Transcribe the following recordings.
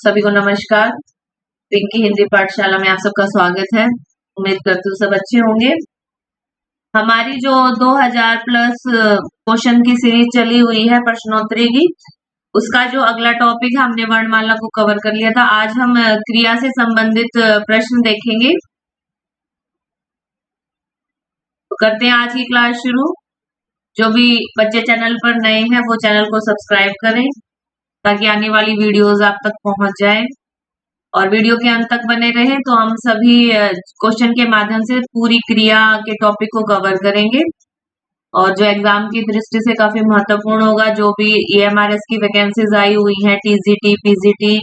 सभी को नमस्कार। पिंकी हिंदी पाठशाला में आप सबका स्वागत है। उम्मीद करती हूँ सब अच्छे होंगे। हमारी जो 2000 प्लस क्वेश्चन की सीरीज चली हुई है प्रश्नोत्तरी की, उसका जो अगला टॉपिक है हमने वर्णमाला को कवर कर लिया था। आज हम क्रिया से संबंधित प्रश्न देखेंगे। तो करते हैं आज की क्लास शुरू। जो भी बच्चे चैनल पर नए हैं वो चैनल को सब्सक्राइब करें ताकि आने वाली वीडियोस आप तक पहुंच जाए और वीडियो के अंत तक बने रहें। तो हम सभी क्वेश्चन के माध्यम से पूरी क्रिया के टॉपिक को कवर करेंगे और जो एग्जाम की दृष्टि से काफी महत्वपूर्ण होगा। जो भी EMRS की वैकेंसीज आई हुई हैं, TGT, PGT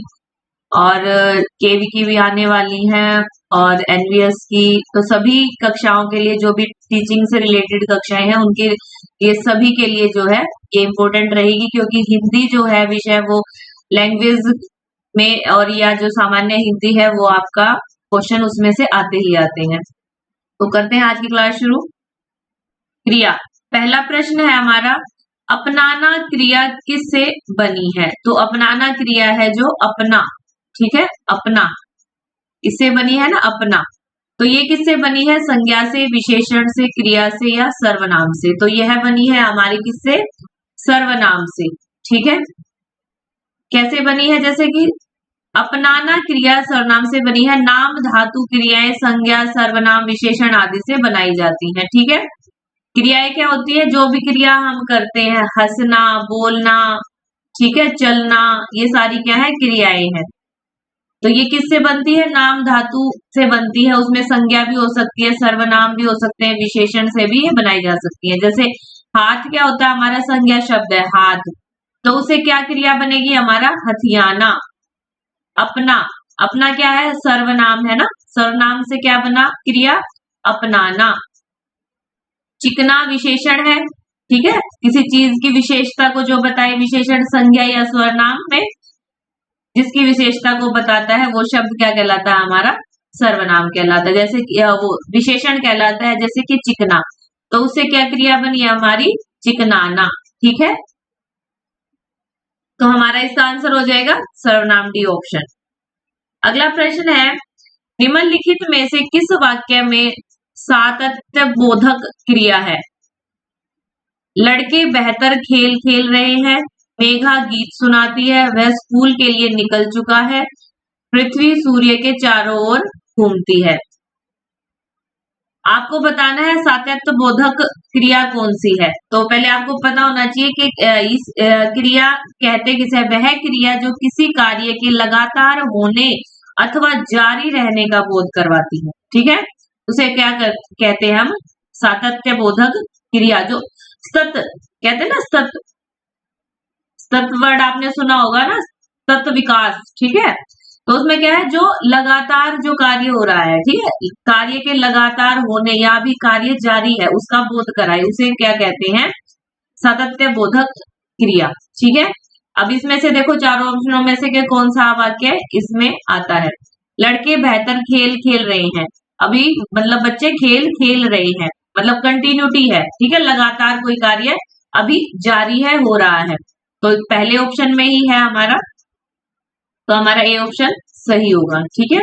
और KV की भी आने वाली हैं और NVS की, तो सभी कक्षाओं के लिए जो भी टीचिंग से रिलेटेड कक्षाएं हैं उनके ये सभी के लिए जो है ये इम्पोर्टेंट रहेगी, क्योंकि हिंदी जो है विषय वो लैंग्वेज में और या जो सामान्य हिंदी है वो आपका क्वेश्चन उसमें से आते ही आते हैं। तो करते हैं आज की क्लास शुरू। क्रिया, पहला प्रश्न है हमारा, अपनाना क्रिया किससे बनी है? तो अपनाना क्रिया है जो अपना, ठीक है, अपना, इससे बनी है ना, अपना। तो ये किससे बनी है? संज्ञा से, विशेषण से, क्रिया से या सर्वनाम से? तो यह बनी है हमारी किससे? सर्वनाम से, ठीक है। कैसे बनी है? जैसे कि अपनाना क्रिया सर्वनाम से बनी है। नाम धातु क्रियाएं संज्ञा, सर्वनाम, विशेषण आदि से बनाई जाती हैं, ठीक है। क्रियाएं क्या होती है? जो भी क्रिया हम करते हैं, हंसना, बोलना, ठीक है, चलना, ये सारी क्या है? क्रियाएं हैं। तो ये किससे बनती है? नाम धातु से बनती है। उसमें संज्ञा भी हो सकती है, सर्वनाम भी हो सकते हैं, विशेषण से भी ये बनाई जा सकती है। जैसे हाथ क्या होता है? हमारा संज्ञा शब्द है हाथ, तो उसे क्या क्रिया बनेगी? हमारा हथियाना। अपना, अपना क्या है? सर्वनाम है ना, सर्वनाम से क्या बना? क्रिया अपनाना। चिकना विशेषण है, ठीक है, किसी चीज की विशेषता को जो बताए, विशेषण संज्ञा या सर्वनाम में जिसकी विशेषता को बताता है वो शब्द क्या कहलाता है? हमारा सर्वनाम कहलाता है। जैसे कि वो विशेषण कहलाता है, जैसे कि चिकना, तो उससे क्या क्रिया बनी है? हमारी चिकनाना, ठीक है। तो हमारा इसका आंसर हो जाएगा सर्वनाम, डी ऑप्शन। अगला प्रश्न है, निम्नलिखित में से किस वाक्य में सातत्य बोधक क्रिया है? लड़के बेहतर खेल खेल रहे हैं, मेघा गीत सुनाती है, वह स्कूल के लिए निकल चुका है, पृथ्वी सूर्य के चारों ओर घूमती है। आपको बताना है सातत्य बोधक क्रिया कौन सी है। तो पहले आपको पता होना चाहिए कि इस क्रिया कहते किसे? वह क्रिया जो किसी कार्य के लगातार होने अथवा जारी रहने का बोध करवाती है, ठीक है, उसे क्या कहते हैं हम? सातत्य बोधक क्रिया। जो सत कहते हैं ना, सत, सत वर्ड आपने सुना होगा ना, सत विकास, ठीक है। तो उसमें क्या है? जो लगातार जो कार्य हो रहा है, ठीक है, कार्य के लगातार होने या भी कार्य जारी है उसका बोध कराए, उसे क्या कहते हैं? सातत्य बोधक क्रिया, ठीक है। अब इसमें से देखो चारों ऑप्शनों में से कौन सा वाक्य इसमें आता है? लड़के बेहतर खेल खेल रहे हैं, अभी मतलब बच्चे खेल खेल रहे हैं, मतलब कंटिन्यूटी है, ठीक है, लगातार कोई कार्य अभी जारी है, हो रहा है, तो पहले ऑप्शन में ही है हमारा, तो हमारा ए ऑप्शन सही होगा, ठीक है।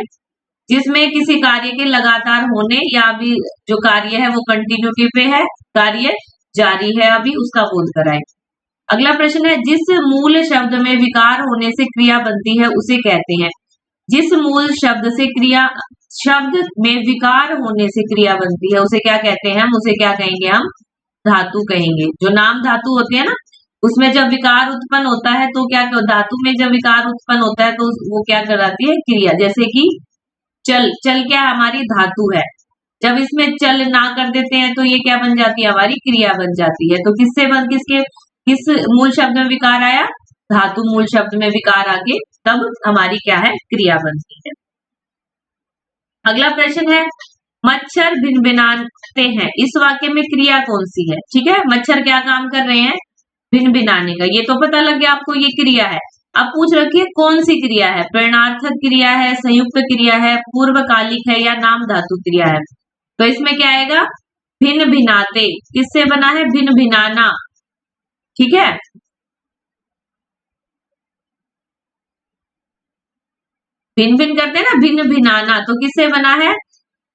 जिसमें किसी कार्य के लगातार होने या अभी जो कार्य है वो कंटिन्यूटी पे है, कार्य जारी है अभी, उसका बोध कराए। अगला प्रश्न है, जिस मूल शब्द में विकार होने से क्रिया बनती है उसे कहते हैं? जिस मूल शब्द से क्रिया, शब्द में विकार होने से क्रिया बनती है उसे क्या कहते हैं? हम उसे क्या कहेंगे? हम धातु कहेंगे। जो नाम धातु होती है ना, उसमें जब विकार उत्पन्न होता है तो क्या, धातु में जब विकार उत्पन्न होता है तो वो क्या कराती है? क्रिया। जैसे कि चल, चल क्या हमारी धातु है, जब इसमें चल ना कर देते हैं तो ये क्या बन जाती है? हमारी क्रिया बन जाती है। तो किस मूल शब्द में विकार आया? धातु मूल शब्द में विकार आके तब हमारी क्या है? क्रिया बनती है। अगला प्रश्न है, मच्छर भिनभिनाते हैं, इस वाक्य में क्रिया कौन सी है? ठीक है, मच्छर क्या काम कर रहे हैं? भिनभिनाने का, ये तो पता लग गया आपको, ये क्रिया है। अब पूछ रखिए कौन सी क्रिया है? प्रेरणार्थक क्रिया है, संयुक्त क्रिया है, पूर्वकालिक है या नाम धातु क्रिया है? तो इसमें क्या आएगा? भिन्न भिनाते, किससे बना है? भिन्न भिनाना, ठीक है। भिन्न भिन्न करते हैं ना, भिन्न भिनाना, तो किससे बना है?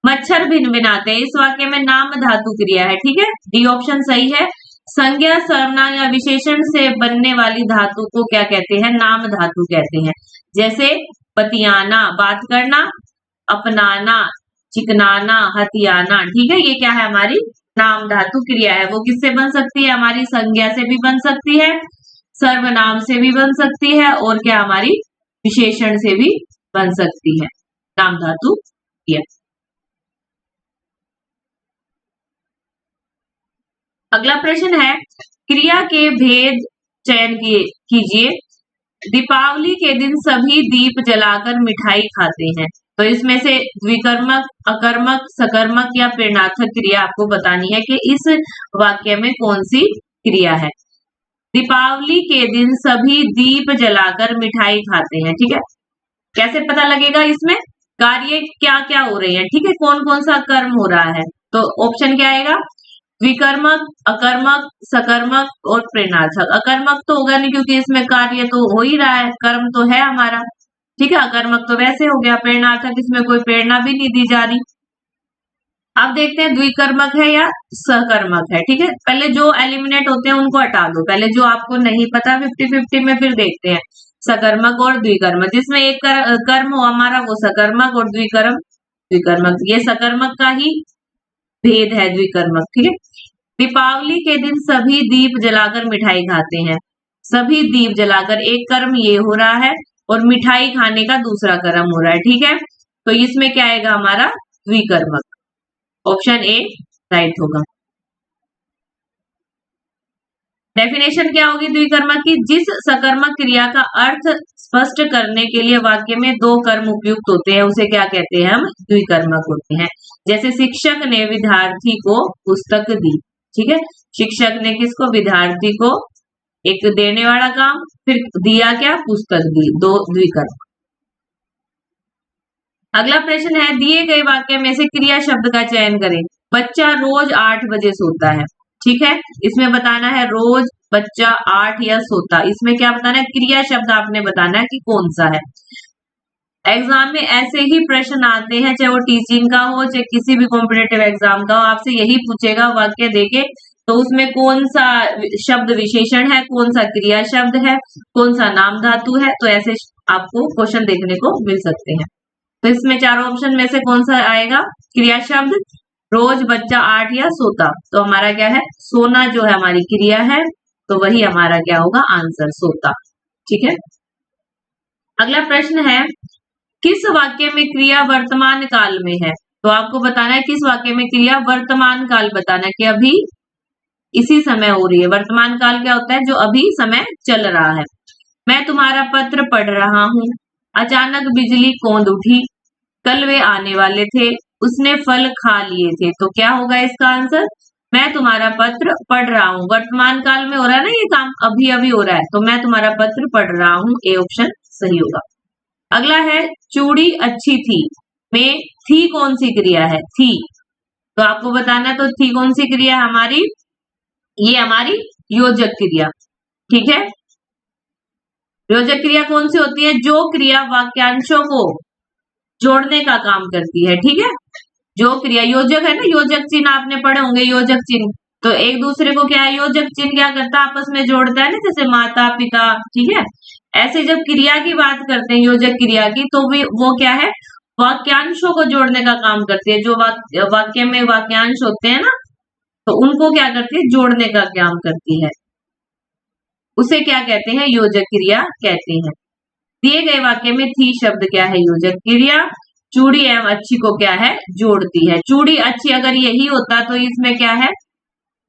मच्छर भिन्न भिनाते हैं। इस वाक्य में नाम धातु क्रिया है, ठीक है, डी ऑप्शन सही है। संज्ञा, सर्वनाम या विशेषण से बनने वाली धातु को क्या कहते हैं? नाम धातु कहते हैं। जैसे बतियाना, बात करना, अपनाना, चिकनाना, हथियाना, ठीक है, ये क्या है? हमारी नाम धातु क्रिया है। वो किससे बन सकती है? हमारी संज्ञा से भी बन सकती है, सर्वनाम से भी बन सकती है, और क्या हमारी विशेषण से भी बन सकती है, नाम धातु क्रिया। अगला प्रश्न है, क्रिया के भेद चयन कीजिए। दीपावली के दिन सभी दीप जलाकर मिठाई खाते हैं। तो इसमें से द्विकर्मक, अकर्मक, सकर्मक या प्रेरणार्थक क्रिया आपको बतानी है कि इस वाक्य में कौन सी क्रिया है। दीपावली के दिन सभी दीप जलाकर मिठाई खाते हैं, ठीक है। कैसे पता लगेगा? इसमें कार्य क्या क्या हो रहे हैं, ठीक है, कौन कौन सा कर्म हो रहा है। तो ऑप्शन क्या आएगा? द्विकर्मक, अकर्मक, सकर्मक और प्रेरणार्थक। अकर्मक तो होगा नहीं क्योंकि इसमें कार्य तो हो ही रहा है, कर्म तो है हमारा, ठीक है। अकर्मक तो वैसे हो गया। प्रेरणार्थक, इसमें कोई प्रेरणा भी नहीं दी जा रही। अब देखते हैं द्विकर्मक है या सकर्मक है, ठीक है। पहले जो एलिमिनेट होते हैं उनको हटा दो, पहले जो आपको नहीं पता 50-50 में, फिर देखते हैं सकर्मक और द्विकर्मक। जिसमें एक कर्म हो हमारा वो सकर्मक और द्विकर्मक। ये सकर्मक का ही भेद है, द्विकर्मक, ठीक है। दीपावली के दिन सभी दीप जलाकर मिठाई खाते हैं। सभी दीप जलाकर एक कर्म ये हो रहा है और मिठाई खाने का दूसरा कर्म हो रहा है, ठीक है। तो इसमें क्या आएगा? हमारा द्विकर्मक। ऑप्शन ए राइट होगा। डेफिनेशन क्या होगी द्विकर्मक की? जिस सकर्मक क्रिया का अर्थ स्पष्ट करने के लिए वाक्य में दो कर्म उपयुक्त होते हैं उसे क्या कहते हैं? हम द्विकर्मक होते हैं। जैसे शिक्षक ने विद्यार्थी को पुस्तक दी, ठीक है। शिक्षक ने किसको? विद्यार्थी को एक देने वाला काम, फिर दिया क्या? पुस्तक दी, दो द्विकर्मक। अगला प्रश्न है, दिए गए वाक्य में से क्रिया शब्द का चयन करें। बच्चा रोज 8 बजे सोता है, ठीक है। इसमें बताना है रोज बच्चा 8 या सोता। इसमें क्या बताना है? क्रिया शब्द आपने बताना है कि कौन सा है। एग्जाम में ऐसे ही प्रश्न आते हैं, चाहे वो टीचिंग का हो चाहे किसी भी कॉम्पिटेटिव एग्जाम का हो, आपसे यही पूछेगा वाक्य देके तो उसमें कौन सा शब्द विशेषण है, कौन सा क्रिया शब्द है, कौन सा नाम धातु है। तो ऐसे आपको क्वेश्चन देखने को मिल सकते हैं। तो इसमें चारों ऑप्शन में से कौन सा आएगा? क्रिया शब्द। रोज बच्चा 8 या सोता, तो हमारा क्या है? सोना जो है हमारी क्रिया है, तो वही हमारा क्या होगा? आंसर सोता, ठीक है। अगला प्रश्न है, किस वाक्य में क्रिया वर्तमान काल में है? तो आपको बताना है किस वाक्य में क्रिया वर्तमान काल बताना है कि अभी इसी समय हो रही है। वर्तमान काल क्या होता है? जो अभी समय चल रहा है। मैं तुम्हारा पत्र पढ़ रहा हूँ। अचानक बिजली कौंध उठी। कल वे आने वाले थे। उसने फल खा लिए थे। तो क्या होगा इसका आंसर? मैं तुम्हारा पत्र पढ़ रहा हूँ। वर्तमान काल में हो रहा है ना ये काम, अभी अभी हो रहा है, तो मैं तुम्हारा पत्र पढ़ रहा हूँ, ए ऑप्शन सही होगा। अगला है, चूड़ी अच्छी थी में थी कौन सी क्रिया है? थी। तो आपको बताना, तो थी कौन सी क्रिया है हमारी? ये हमारी योजक क्रिया, ठीक है। योजक क्रिया कौन सी होती है? जो क्रिया वाक्यांशों को जोड़ने का काम करती है, ठीक है। जो क्रिया योजक है ना, योजक चिन्ह आपने पढ़े होंगे, योजक चिन्ह, तो एक दूसरे को क्या है? योजक चिन्ह क्या करता है? आपस में जोड़ता है ना, जैसे माता पिता, ठीक है। ऐसे जब क्रिया की बात करते हैं, योजक क्रिया की, तो वो क्या है? वाक्यांशों को जोड़ने का काम करती है। जो वाक्य में वाक्यांश होते हैं ना, तो उनको क्या करती है? जोड़ने का काम करती है। उसे क्या कहते हैं? योजक क्रिया कहते हैं। दिए गए वाक्य में थी शब्द क्या है? योजक क्रिया। चूड़ी एवं अच्छी को क्या है? जोड़ती है। चूड़ी अच्छी अगर यही होता तो इसमें क्या है?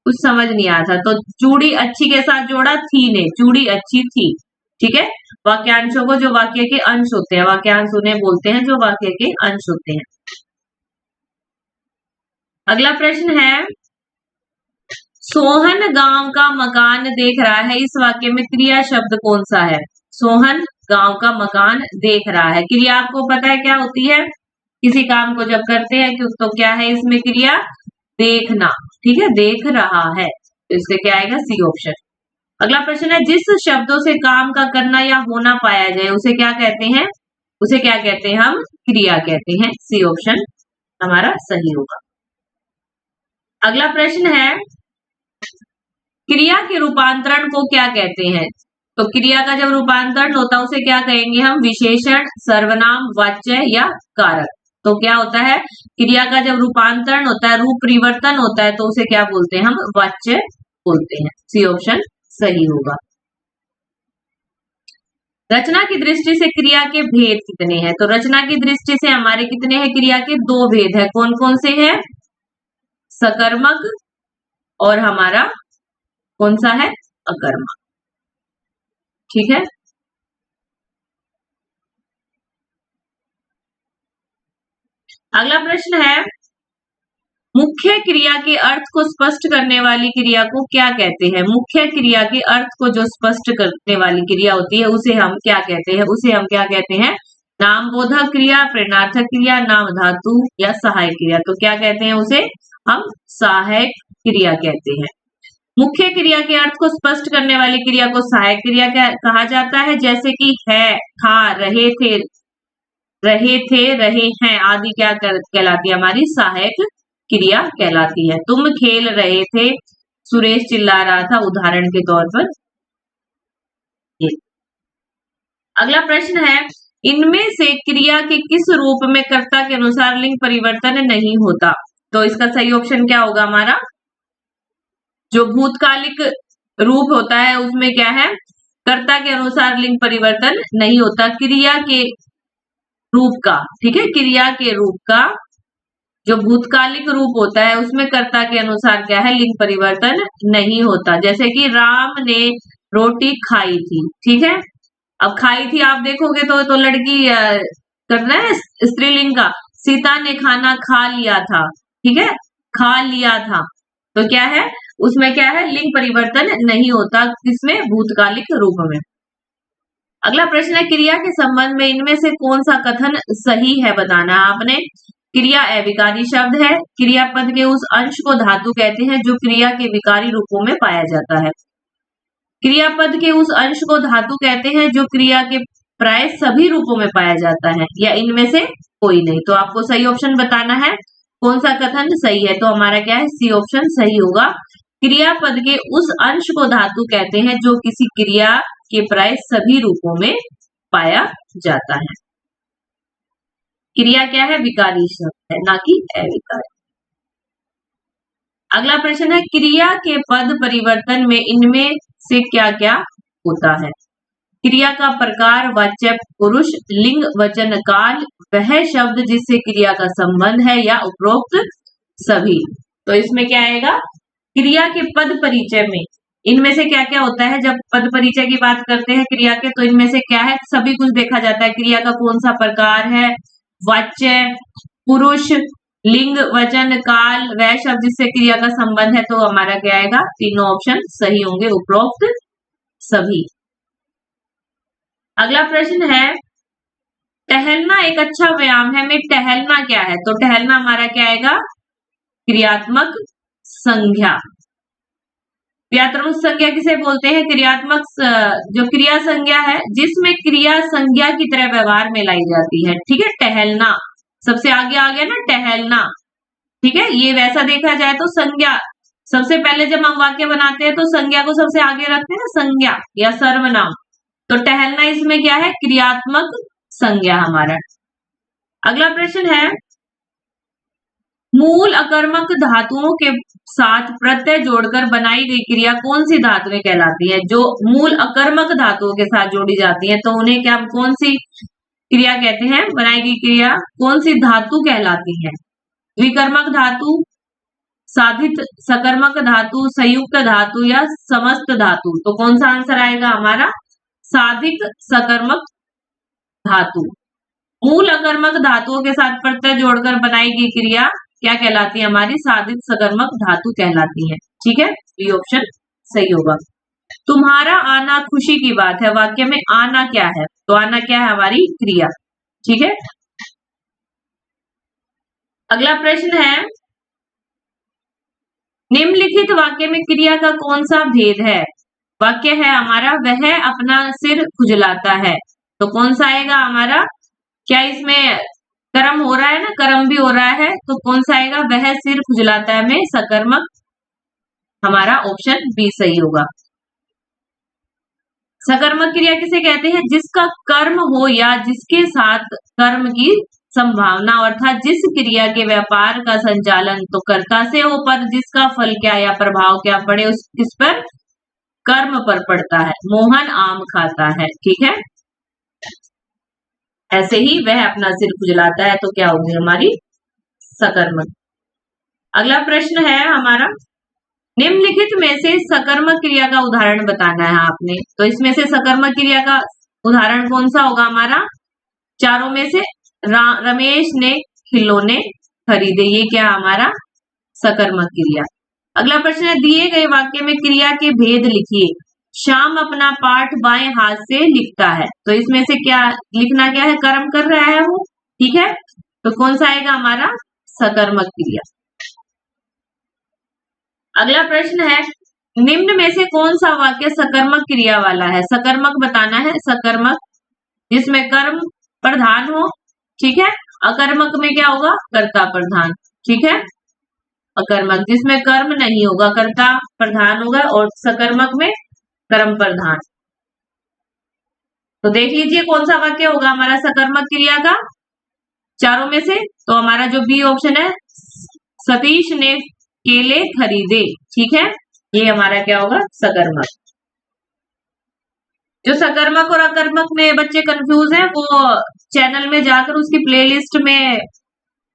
कुछ समझ नहीं आता। तो चूड़ी अच्छी के साथ जोड़ा थी ने, चूड़ी अच्छी थी, ठीक है। वाक्यांशों को, जो वाक्य के अंश होते हैं, वाक्यांश उन्हें बोलते हैं जो वाक्य के अंश होते हैं। अगला प्रश्न है, सोहन गांव का मकान देख रहा है। इस वाक्य में क्रिया शब्द कौन सा है? सोहन गांव का मकान देख रहा है। क्रिया आपको पता है क्या होती है? किसी काम को जब करते हैं तो क्या है इसमें क्रिया? देखना, ठीक है, देख रहा है, तो इससे क्या आएगा? C option. अगला प्रश्न है, जिस शब्दों से काम का करना या होना पाया जाए उसे क्या कहते हैं? उसे क्या कहते हैं हम? क्रिया कहते हैं। सी ऑप्शन हमारा सही होगा। अगला प्रश्न है, क्रिया के रूपांतरण को क्या कहते हैं? तो क्रिया का जब रूपांतरण होता है उसे क्या कहेंगे हम? विशेषण, सर्वनाम, वाच्य या कारक। तो क्या होता है? क्रिया का जब रूपांतरण होता है, रूप परिवर्तन होता है, तो उसे क्या बोलते हैं हम? वाच्य बोलते हैं। सी ऑप्शन सही होगा। रचना की दृष्टि से क्रिया के भेद कितने हैं? तो रचना की दृष्टि से हमारे कितने हैं? क्रिया के दो भेद है। कौन कौन से हैं? सकर्मक और हमारा कौन सा है? अकर्मक। ठीक है। अगला प्रश्न है, मुख्य क्रिया के अर्थ को स्पष्ट करने वाली क्रिया को क्या कहते हैं? मुख्य क्रिया के अर्थ को जो स्पष्ट करने वाली क्रिया होती है उसे हम क्या कहते हैं? उसे हम क्या कहते हैं? नामबोधक क्रिया, प्रेरणार्थक क्रिया, नाम धातु या सहायक क्रिया। तो क्या कहते हैं उसे? हम सहायक क्रिया कहते हैं। मुख्य क्रिया के अर्थ को स्पष्ट करने वाली क्रिया को सहायक क्रिया कहा जाता है, जैसे कि है, था, रहे थे, रहे हैं आदि क्या कहलाती है? हमारी सहायक क्रिया कहलाती है। तुम खेल रहे थे, सुरेश चिल्ला रहा था, उदाहरण के तौर पर ये। अगला प्रश्न है, इनमें से क्रिया के किस रूप में कर्ता के अनुसार लिंग परिवर्तन नहीं होता? तो इसका सही ऑप्शन क्या होगा हमारा? जो भूतकालिक रूप होता है उसमें क्या है? कर्ता के अनुसार लिंग परिवर्तन नहीं होता। क्रिया के रूप का, ठीक है, क्रिया के रूप का जो भूतकालिक रूप होता है उसमें कर्ता के अनुसार क्या है? लिंग परिवर्तन नहीं होता। जैसे कि राम ने रोटी खाई थी, ठीक है। अब खाई थी आप देखोगे तो लड़की करना है स्त्रीलिंग का। सीता ने खाना खा लिया था, ठीक है, खा लिया था। तो क्या है उसमें? क्या है? लिंग परिवर्तन नहीं होता। किसमें? भूतकालिक रूप में। अगला प्रश्न है, क्रिया के संबंध में इनमें से कौन सा कथन सही है बताना आपने? क्रिया अविकारी शब्द है। क्रियापद के उस अंश को धातु कहते हैं जो क्रिया के विकारी रूपों में पाया जाता है। क्रियापद के उस अंश को धातु कहते हैं जो क्रिया के प्राय सभी रूपों में पाया जाता है, या इनमें से कोई नहीं। तो आपको सही ऑप्शन बताना है कौन सा कथन सही है। तो हमारा क्या है? सी ऑप्शन सही होगा। क्रियापद के उस अंश को धातु कहते हैं जो किसी क्रिया के प्राय सभी रूपों में पाया जाता है। क्रिया क्या है? विकारी शब्द है, ना कि अविकारी। अगला प्रश्न है, क्रिया के पद परिवर्तन में इनमें से क्या क्या होता है? क्रिया का प्रकार, वाच्य, पुरुष, लिंग, वचन, काल, वह शब्द जिससे क्रिया का संबंध है, या उपरोक्त सभी। तो इसमें क्या आएगा? क्रिया के पद परिचय में इनमें से क्या क्या होता है? जब पद परिचय की बात करते हैं क्रिया के, तो इनमें से क्या है? सभी कुछ देखा जाता है। क्रिया का कौन सा प्रकार है, वाच्य, पुरुष, लिंग, वचन, काल, वह शब्द जिससे क्रिया का संबंध है। तो हमारा क्या आएगा? तीनों ऑप्शन सही होंगे, उपरोक्त सभी। अगला प्रश्न है, टहलना एक अच्छा व्यायाम है में टहलना क्या है? तो टहलना हमारा क्या आएगा? क्रियात्मक संज्ञा। क्रियात्मक संज्ञा किसे बोलते हैं? क्रियात्मक जो क्रिया संज्ञा है जिसमें क्रिया संज्ञा की तरह व्यवहार में लाई जाती है, ठीक है। टहलना सबसे आगे आ गया ना, टहलना, ठीक है। ये वैसा देखा जाए तो संज्ञा सबसे पहले जब हम वाक्य बनाते हैं तो संज्ञा को सबसे आगे रखते हैं ना, संज्ञा या सर्वनाम। तो टहलना इसमें क्या है? क्रियात्मक संज्ञा हमारा। अगला प्रश्न है, मूल अकर्मक धातुओं के साथ प्रत्यय जोड़कर बनाई गई क्रिया कौन सी धातुएं कहलाती है? जो मूल अकर्मक धातुओं के साथ जोड़ी जाती है तो उन्हें क्या, कौन सी क्रिया कहते हैं? बनाई गई क्रिया कौन सी धातु कहलाती है? द्विकर्मक धातु, साधित सकर्मक धातु, संयुक्त धातु या समस्त धातु। तो कौन सा आंसर आएगा हमारा? साधित सकर्मक धातु। मूल अकर्मक धातुओं के साथ प्रत्यय जोड़कर बनाई गई क्रिया क्या कहलाती है? हमारी साधित सकर्मक धातु कहलाती है, ठीक है। बी ऑप्शन सही होगा। तुम्हारा आना खुशी की बात है, वाक्य में आना क्या है? तो आना क्या है? हमारी क्रिया, ठीक है। अगला प्रश्न है, निम्नलिखित वाक्य में क्रिया का कौन सा भेद है? वाक्य है हमारा, वह अपना सिर खुजलाता है। तो कौन सा आएगा हमारा? क्या इसमें कर्म हो रहा है ना, कर्म भी हो रहा है, तो कौन सा आएगा, वह सिर खुजलाता है में सकर्मक, हमारा ऑप्शन बी सही होगा। सकर्मक क्रिया किसे कहते हैं, जिसका कर्म हो या जिसके साथ कर्म की संभावना, अर्थात जिस क्रिया के व्यापार का संचालन तो कर्ता से हो, पर जिसका फल क्या या प्रभाव क्या पड़े उस किस पर, कर्म पर पड़ता है। मोहन आम खाता है, ठीक है, ऐसे ही वह अपना सिर खुजलाता है, तो क्या होगी हमारी सकर्मक। अगला प्रश्न है हमारा, निम्नलिखित में से सकर्मक क्रिया का उदाहरण बताना है आपने, तो इसमें से सकर्मक क्रिया का उदाहरण कौन सा होगा हमारा, चारों में से रमेश ने खिलौने खरीदे, ये क्या हमारा सकर्मक क्रिया। अगला प्रश्न है, दिए गए वाक्य में क्रिया के भेद लिखिए। श्याम अपना पाठ बाएं हाथ से लिखता है, तो इसमें से क्या लिखना, क्या है, कर्म कर रहा है वो, ठीक है, तो कौन सा आएगा हमारा सकर्मक क्रिया। अगला प्रश्न है, निम्न में से कौन सा वाक्य सकर्मक क्रिया वाला है, सकर्मक बताना है, सकर्मक जिसमें कर्म प्रधान हो, ठीक है, अकर्मक में क्या होगा, कर्ता प्रधान, ठीक है, अकर्मक जिसमें कर्म नहीं होगा, कर्ता प्रधान होगा, और सकर्मक में कर्म प्रधान। तो देख लीजिए कौन सा वाक्य होगा हमारा सकर्मक क्रिया का चारों में से, तो हमारा जो बी ऑप्शन है, सतीश ने केले खरीदे, ठीक है, ये हमारा क्या होगा सकर्मक। जो सकर्मक और अकर्मक में बच्चे कंफ्यूज हैं, वो चैनल में जाकर उसकी प्लेलिस्ट में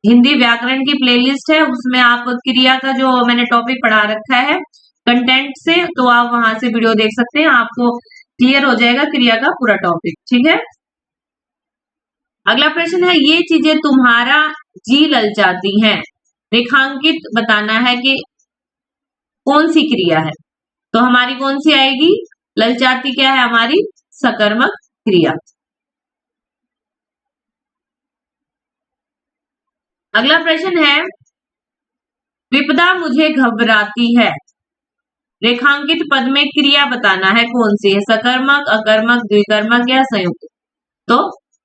हिंदी व्याकरण की प्लेलिस्ट है, उसमें आप क्रिया का जो मैंने टॉपिक पढ़ा रखा है कंटेंट से, तो आप वहां से वीडियो देख सकते हैं, आपको क्लियर हो जाएगा क्रिया का पूरा टॉपिक, ठीक है। अगला प्रश्न है, ये चीजें तुम्हारा जी ललचाती हैं, रेखांकित बताना है कि कौन सी क्रिया है, तो हमारी कौन सी आएगी, ललचाती क्या है हमारी सकर्मक क्रिया। अगला प्रश्न है, विपदा मुझे घबराती है, रेखांकित पद में क्रिया बताना है कौन सी है, सकर्मक, अकर्मक, द्विकर्मक या संयुक्त। तो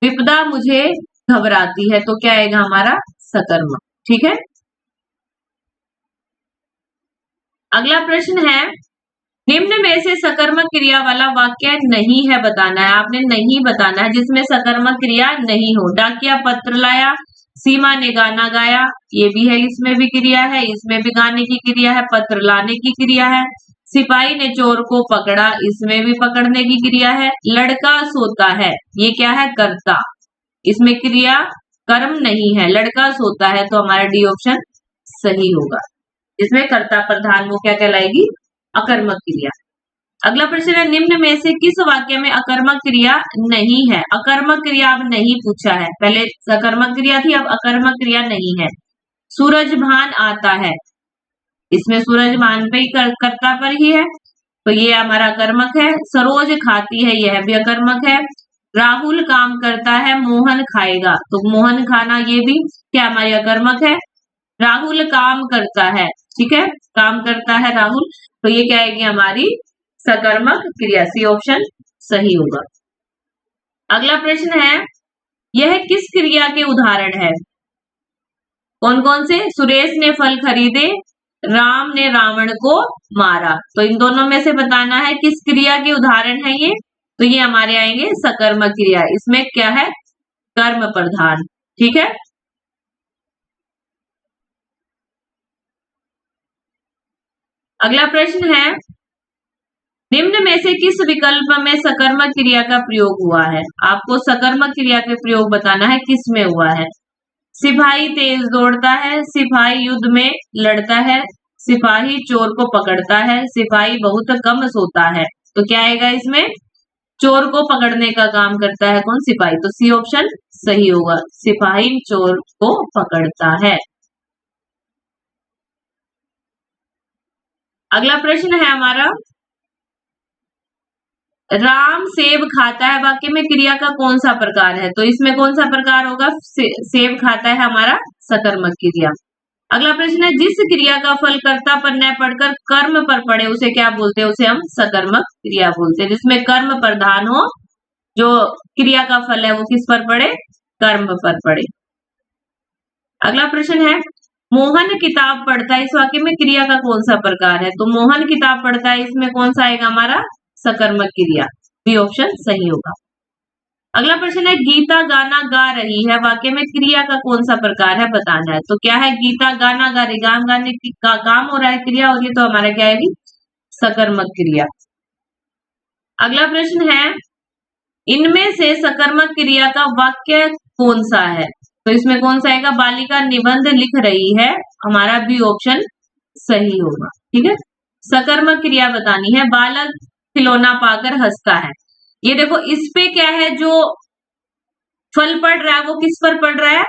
विपदा मुझे घबराती है, तो क्या आएगा हमारा सकर्मक, ठीक है। अगला प्रश्न है, निम्न में से सकर्मक क्रिया वाला वाक्य नहीं है बताना है, आपने नहीं बताना है जिसमें सकर्मक क्रिया नहीं हो। डाकिया पत्र लाया, सीमा ने गाना गाया, ये भी है, इसमें भी क्रिया है, इसमें भी गाने की क्रिया है, पत्र लाने की क्रिया है। सिपाही ने चोर को पकड़ा, इसमें भी पकड़ने की क्रिया है। लड़का सोता है, ये क्या है कर्ता, इसमें क्रिया कर्म नहीं है, लड़का सोता है, तो हमारा डी ऑप्शन सही होगा, इसमें कर्ता प्रधान वो क्या कहलाएगी अकर्मक क्रिया। अगला प्रश्न है, निम्न में से किस वाक्य में अकर्मक क्रिया नहीं है, अकर्मक क्रिया अब नहीं पूछा है, पहले सकर्मक क्रिया थी, अब अकर्मक क्रिया नहीं है। सूरज भान आता है, इसमें सूरज भान पे ही कर्ता पर ही है, तो ये हमारा अकर्मक है। सरोज खाती है, यह भी अकर्मक है। राहुल काम करता है, मोहन खाएगा, तो मोहन खाना ये भी क्या हमारी अकर्मक है। राहुल काम करता है, ठीक है, काम करता है राहुल, तो ये क्या आएगी हमारी सकर्मक क्रिया, सी ऑप्शन सही होगा। अगला प्रश्न है, यह किस क्रिया के उदाहरण है, कौन कौन से, सुरेश ने फल खरीदे, राम ने रावण को मारा, तो इन दोनों में से बताना है किस क्रिया के उदाहरण है ये, तो ये हमारे आएंगे सकर्मक क्रिया, इसमें क्या है कर्म प्रधान, ठीक है। अगला प्रश्न है, निम्न में से किस विकल्प में सकर्मक क्रिया का प्रयोग हुआ है, आपको सकर्मक क्रिया के प्रयोग बताना है किस में हुआ है। सिपाही तेज दौड़ता है, सिपाही युद्ध में लड़ता है, सिपाही चोर को पकड़ता है, सिपाही बहुत कम सोता है, तो क्या आएगा इसमें, चोर को पकड़ने का काम करता है कौन, सिपाही, तो सी ऑप्शन सही होगा, सिपाही चोर को पकड़ता है। अगला प्रश्न है हमारा, राम सेब खाता है, वाक्य में क्रिया का कौन सा प्रकार है, तो इसमें कौन सा प्रकार होगा, सेब खाता है हमारा सकर्मक क्रिया। अगला प्रश्न है, जिस क्रिया का फल कर्ता पर न पड़कर कर्म पर पड़े उसे क्या बोलते हैं, उसे हम सकर्मक क्रिया बोलते हैं, जिसमें कर्म प्रधान हो, जो क्रिया का फल है वो किस पर पड़े, कर्म पर पड़े। अगला प्रश्न है, मोहन किताब पढ़ता है, इस वाक्य में क्रिया का कौन सा प्रकार है? तो मोहन किताब पढ़ता है, इसमें कौन सा आएगा हमारा? सकर्मक क्रिया, बी ऑप्शन सही होगा। अगला प्रश्न है, गीता गाना गा रही है, वाक्य में क्रिया का कौन सा प्रकार है बताना है। तो क्या है? गीता गाना गा रही, गान गाने का काम हो रहा है, क्रिया हो रही है, तो हमारा क्या है? सकर्मक क्रिया। अगला प्रश्न है, इनमें से सकर्मक क्रिया का वाक्य कौन सा है? तो इसमें कौन सा आएगा? बालिका निबंध लिख रही है, हमारा बी ऑप्शन सही होगा। ठीक है, सकर्मक क्रिया बतानी है। बालक खिलौना पाकर हंसता है, ये देखो इस पे क्या है, जो फल पड़ रहा है वो किस पर पड़ रहा है?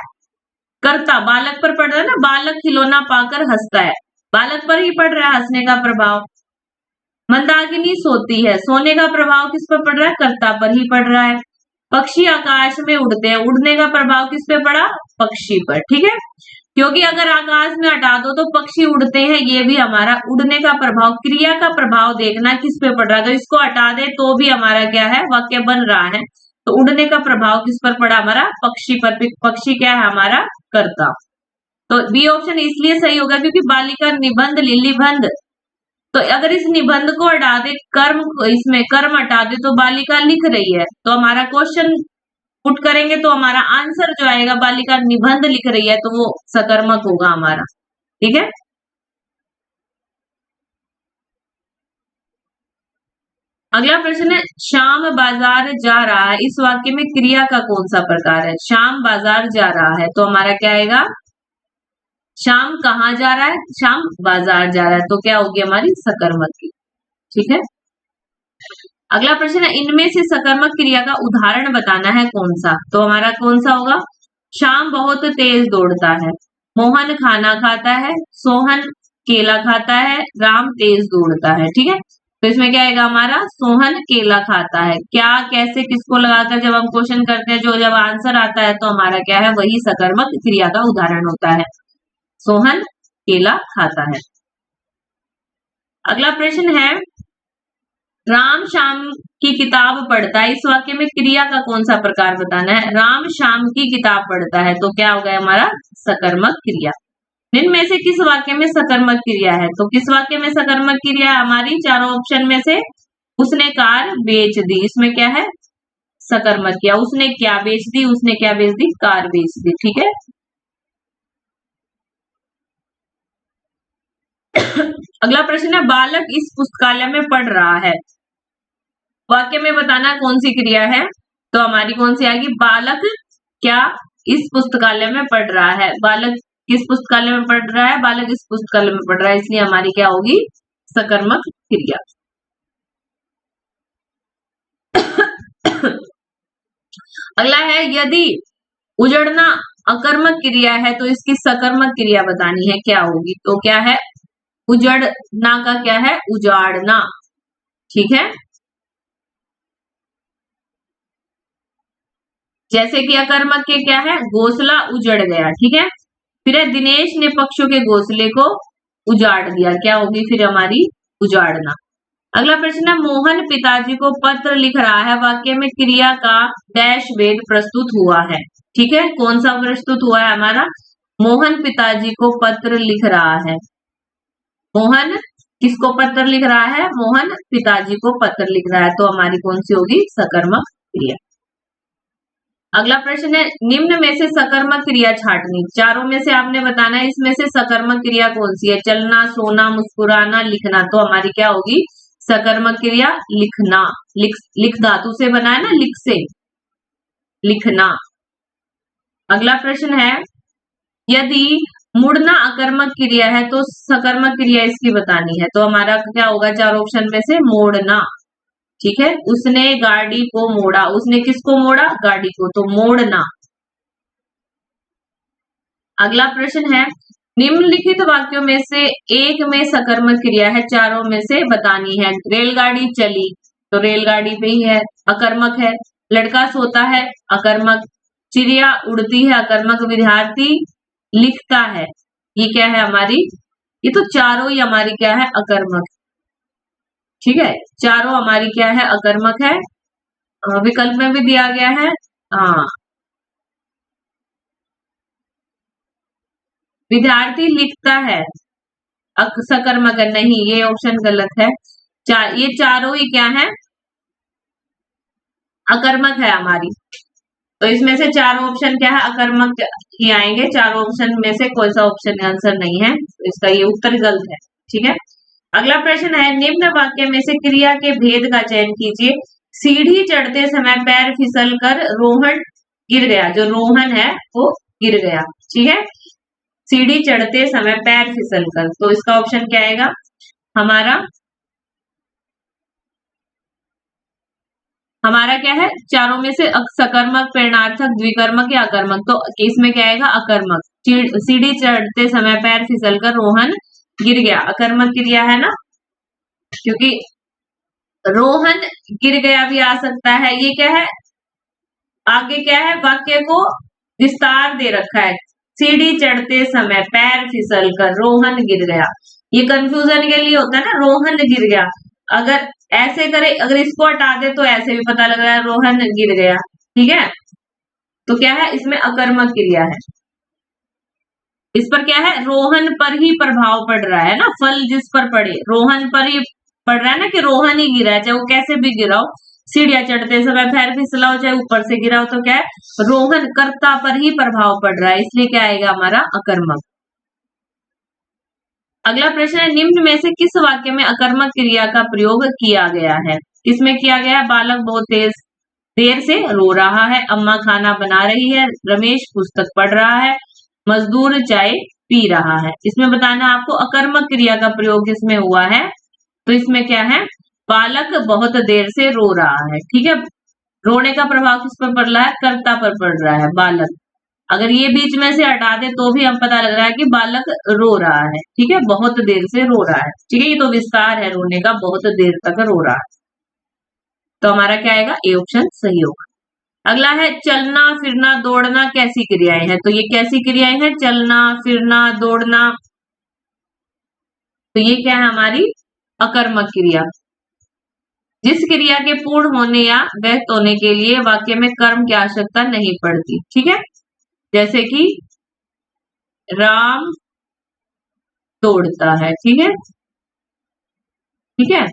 कर्ता, बालक पर पड़ रहा है ना। बालक खिलौना पाकर हंसता है, बालक पर ही पड़ रहा है हंसने का प्रभाव। मंदाकिनी सोती है, सोने का प्रभाव किस पर पड़ रहा है? कर्ता पर ही पड़ रहा है। पक्षी आकाश में उड़ते हैं, उड़ने का प्रभाव किस पे पड़ा? पक्षी पर। ठीक है, क्योंकि अगर आकाश में हटा दो तो पक्षी उड़ते हैं, ये भी हमारा उड़ने का प्रभाव, क्रिया का प्रभाव देखना किस पे पड़ रहा है। तो इसको हटा दे तो भी हमारा क्या है? वाक्य बन रहा है। तो उड़ने का प्रभाव किस पर पड़ा? हमारा पक्षी पर। पक्षी क्या है? हमारा कर्ता। तो बी ऑप्शन इसलिए सही होगा क्योंकि बालिका निबंध निबंध, तो अगर इस निबंध को हटा दे, कर्म इसमें कर्म हटा दे तो बालिका लिख रही है, तो हमारा क्वेश्चन पुट करेंगे तो हमारा आंसर जो आएगा, बालिका निबंध लिख रही है, तो वो सकर्मक होगा हमारा। ठीक है, अगला प्रश्न है, श्याम बाजार जा रहा है, इस वाक्य में क्रिया का कौन सा प्रकार है? श्याम बाजार जा रहा है, तो हमारा क्या आएगा? श्याम कहाँ जा रहा है? श्याम बाजार जा रहा है, तो क्या होगी हमारी? सकर्मक की। ठीक है, अगला प्रश्न है, इनमें से सकर्मक क्रिया का उदाहरण बताना है कौन सा? तो हमारा कौन सा होगा? श्याम बहुत तेज दौड़ता है, मोहन खाना खाता है, सोहन केला खाता है, राम तेज दौड़ता है। ठीक है, तो इसमें क्या आएगा हमारा? सोहन केला खाता है। क्या, कैसे, किसको लगाकर जब हम क्वेश्चन करते हैं, जो जब आंसर आता है तो हमारा क्या है? वही सकर्मक क्रिया का उदाहरण होता है। सोहन केला खाता है। अगला प्रश्न है, राम श्याम की किताब पढ़ता है, इस वाक्य में क्रिया का कौन सा प्रकार बताना है? राम श्याम की किताब पढ़ता है, तो क्या होगा हमारा? सकर्मक क्रिया। इनमें से किस वाक्य में सकर्मक क्रिया है? तो किस वाक्य में सकर्मक क्रिया है हमारी? चारों ऑप्शन में से उसने कार बेच दी, इसमें क्या है? सकर्मक किया। उसने क्या बेच दी? उसने क्या बेच दी? कार बेच दी। ठीक है, अगला प्रश्न है, बालक इस पुस्तकालय में पढ़ रहा है, वाक्य में बताना कौन सी क्रिया है? तो हमारी कौन सी आएगी? बालक क्या इस पुस्तकालय में पढ़ रहा है, बालक किस पुस्तकालय में पढ़ रहा है? बालक इस पुस्तकालय में पढ़ रहा है, इसलिए हमारी क्या होगी? सकर्मक क्रिया। अगला है, यदि उजड़ना अकर्मक क्रिया है तो इसकी सकर्मक क्रिया बतानी है, क्या होगी? तो क्या है? उजड़ना का क्या है? उजाड़ना। ठीक है, जैसे कि अकर्मक के क्या है? घोंसला उजड़ गया। ठीक है, फिर है, दिनेश ने पक्षियों के घोंसले को उजाड़ दिया, क्या होगी फिर हमारी? उजाड़ना। अगला प्रश्न है, मोहन पिताजी को पत्र लिख रहा है, वाक्य में क्रिया का डैश वेद प्रस्तुत हुआ है। ठीक है, कौन सा प्रस्तुत हुआ है हमारा? मोहन पिताजी को पत्र लिख रहा है। मोहन किसको पत्र लिख रहा है? मोहन पिताजी को पत्र लिख रहा है, तो हमारी कौन सी होगी? सकर्मक क्रिया। अगला प्रश्न है, निम्न में से सकर्मक क्रिया छाटनी, चारों में से आपने बताना है इसमें से सकर्मक क्रिया कौन सी है? चलना, सोना, मुस्कुराना, लिखना, तो हमारी क्या होगी? सकर्मक क्रिया लिखना। लिख धातु से बना है ना, लिख से, लिखना। अगला प्रश्न है, यदि मुड़ना अकर्मक क्रिया है तो सकर्मक क्रिया इसकी बतानी है, तो हमारा क्या होगा? चार ऑप्शन में से मोड़ना। ठीक है, उसने गाड़ी को मोड़ा, उसने किसको मोड़ा? गाड़ी को, तो मोड़ना। अगला प्रश्न है, निम्नलिखित वाक्यों में से एक में सकर्मक क्रिया है, चारों में से बतानी है। रेलगाड़ी चली, तो रेलगाड़ी पे ही है, अकर्मक है। लड़का सोता है, अकर्मक। चिड़िया उड़ती है, अकर्मक। विद्यार्थी लिखता है, ये क्या है हमारी? ये तो चारों ही हमारी क्या है? अकर्मक। ठीक है, चारों हमारी क्या है? अकर्मक है। विकल्प में भी दिया गया है। हाँ, विद्यार्थी लिखता है, सकर्मक है, नहीं ये ऑप्शन गलत है। ये चारों ही क्या है, अकर्मक है हमारी। तो इसमें से चारों ऑप्शन क्या है, अकर्मक ही आएंगे। चारों ऑप्शन में से कोई सा ऑप्शन आंसर नहीं है, तो इसका ये उत्तर गलत है। ठीक है, अगला प्रश्न है, निम्न वाक्य में से क्रिया के भेद का चयन कीजिए। सीढ़ी चढ़ते समय पैर फिसल कर रोहन गिर गया। जो रोहन है वो गिर गया। ठीक है, सीढ़ी चढ़ते समय पैर फिसल कर, तो इसका ऑप्शन क्या आएगा हमारा क्या है, चारों में से सकर्मक, प्रेरणार्थक, द्विकर्मक या अकर्मक। तो इसमें क्या आएगा, अकर्मक। सीढ़ी चढ़ते समय पैर फिसल कर रोहन गिर गया, अकर्मक क्रिया है ना, क्योंकि रोहन गिर गया भी आ सकता है। ये क्या है, आगे क्या है, वाक्य को विस्तार दे रखा है। सीढ़ी चढ़ते समय पैर फिसल कर रोहन गिर गया, ये कंफ्यूजन के लिए होता है ना, रोहन गिर गया। अगर ऐसे करे, अगर इसको हटा दे तो ऐसे भी पता लग रहा है रोहन गिर गया। ठीक है, तो क्या है, इसमें अकर्मक क्रिया है। इस पर क्या है, रोहन पर ही प्रभाव पड़ रहा है ना, फल जिस पर पड़े रोहन पर ही पड़ रहा है ना, कि रोहन ही गिरा है, चाहे वो कैसे भी गिरा हो, सीढ़ियां चढ़ते समय पैर फिसला हो, चाहे ऊपर से गिरा हो, तो क्या है, रोहन कर्ता पर ही प्रभाव पड़ रहा है, इसलिए क्या आएगा हमारा, अकर्मक। अगला प्रश्न है, निम्न में से किस वाक्य में अकर्मक क्रिया का प्रयोग किया गया है। किसमें किया गया है, बालक बहुत देर से रो रहा है, अम्मा खाना बना रही है, रमेश पुस्तक पढ़ रहा है, मजदूर चाय पी रहा है। इसमें बताना आपको अकर्मक क्रिया का प्रयोग किसमें हुआ है, तो इसमें क्या है, बालक बहुत देर से रो रहा है। ठीक है, रोने का प्रभाव किस पर पड़ रहा है, कर्ता पर पड़ रहा है, बालक। अगर ये बीच में से हटा दे तो भी हम पता लग रहा है कि बालक रो रहा है। ठीक है, बहुत देर से रो रहा है। ठीक है, ये तो विस्तार है रोने का, बहुत देर तक रो रहा है। तो हमारा क्या आएगा, ए ऑप्शन सही होगा। अगला है, चलना फिरना दौड़ना कैसी क्रियाएं हैं। तो ये कैसी क्रियाएं हैं, चलना फिरना दौड़ना, तो ये क्या है हमारी, अकर्मक क्रिया। जिस क्रिया के पूर्ण होने या व्यक्त होने के लिए वाक्य में कर्म की आवश्यकता नहीं पड़ती। ठीक है, जैसे कि राम दौड़ता है। ठीक है, ठीक है,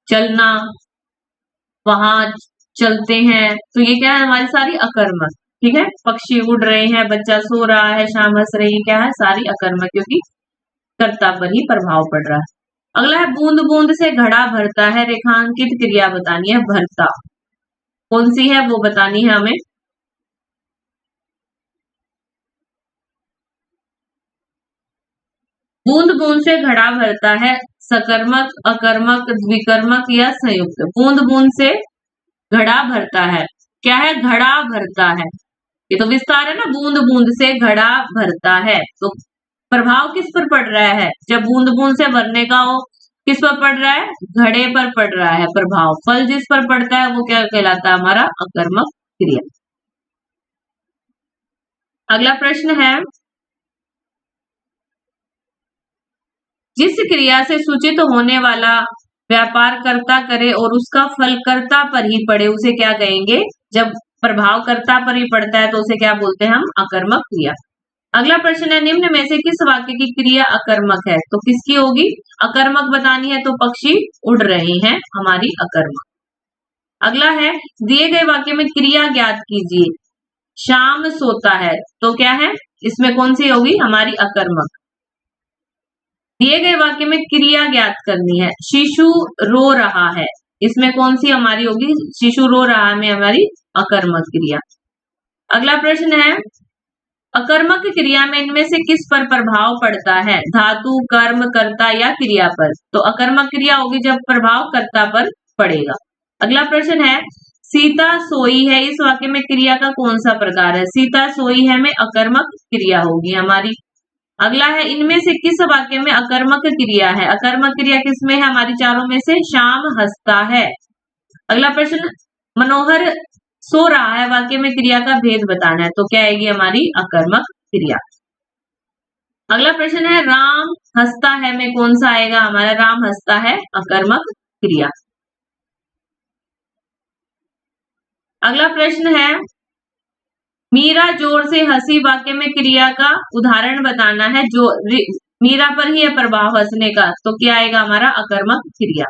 चलना, वहां चलते हैं, तो ये क्या है, हमारी सारी अकर्मक। ठीक है, पक्षी उड़ रहे हैं, बच्चा सो रहा है, शाम हंस रही है, क्या है, सारी अकर्मक, क्योंकि कर्ता पर ही प्रभाव पड़ रहा है। अगला है, बूंद बूंद से घड़ा भरता है, रेखांकित क्रिया बतानी है, भरता कौन सी है वो बतानी है हमें। बूंद बूंद से घड़ा भरता है, सकर्मक, अकर्मक, द्विकर्मक या संयुक्त। बूंद बूंद से घड़ा भरता है, क्या है, घड़ा भरता है, ये तो विस्तार है ना, बूंद बूंद से घड़ा भरता है। तो प्रभाव किस पर पड़ रहा है, जब बूंद बूंद से भरने का हो, किस पर पड़ रहा है, घड़े पर पड़ रहा है प्रभाव। फल जिस पर पड़ता है वो क्या कहलाता है, हमारा अकर्मक क्रिया। अगला प्रश्न है, जिस क्रिया से सूचित होने वाला व्यापार कर्ता करे और उसका फल कर्ता पर ही पड़े, उसे क्या कहेंगे। जब प्रभाव कर्ता पर ही पड़ता है तो उसे क्या बोलते हैं हम, अकर्मक क्रिया। अगला प्रश्न है, निम्न में से किस वाक्य की क्रिया अकर्मक है। तो किसकी होगी, अकर्मक बतानी है, तो पक्षी उड़ रहे हैं, हमारी अकर्मक। अगला है, दिए गए वाक्य में क्रिया ज्ञात कीजिए। शाम सोता है, तो क्या है, इसमें कौन सी होगी, हमारी अकर्मक। दिए गए वाक्य में क्रिया ज्ञात करनी है, शिशु रो रहा है, इसमें कौन सी हमारी होगी, शिशु रो रहा में हमारी अकर्मक क्रिया। अगला प्रश्न है, अकर्मक क्रिया में इनमें से किस पर प्रभाव पड़ता है, धातु, कर्म, कर्ता या क्रिया पर। तो अकर्मक क्रिया होगी जब प्रभाव कर्ता पर पड़ेगा। अगला प्रश्न है, सीता सोई है, इस वाक्य में क्रिया का कौन सा प्रकार है। सीता सोई है में अकर्मक क्रिया होगी हमारी। अगला है, इनमें से किस वाक्य में अकर्मक क्रिया है। अकर्मक क्रिया किसमें है, हमारी चारों में से श्याम हंसता है। अगला प्रश्न, मनोहर सो रहा है, वाक्य में क्रिया का भेद बताना है, तो क्या आएगी हमारी अकर्मक क्रिया। अगला प्रश्न है, राम हंसता है में कौन सा आएगा, हमारा राम हंसता है अकर्मक क्रिया। अगला प्रश्न है, मीरा जोर से हंसी वाक्य में क्रिया का उदाहरण बताना है। जो मीरा पर ही है प्रभाव हंसने का, तो क्या आएगा हमारा अकर्मक क्रिया।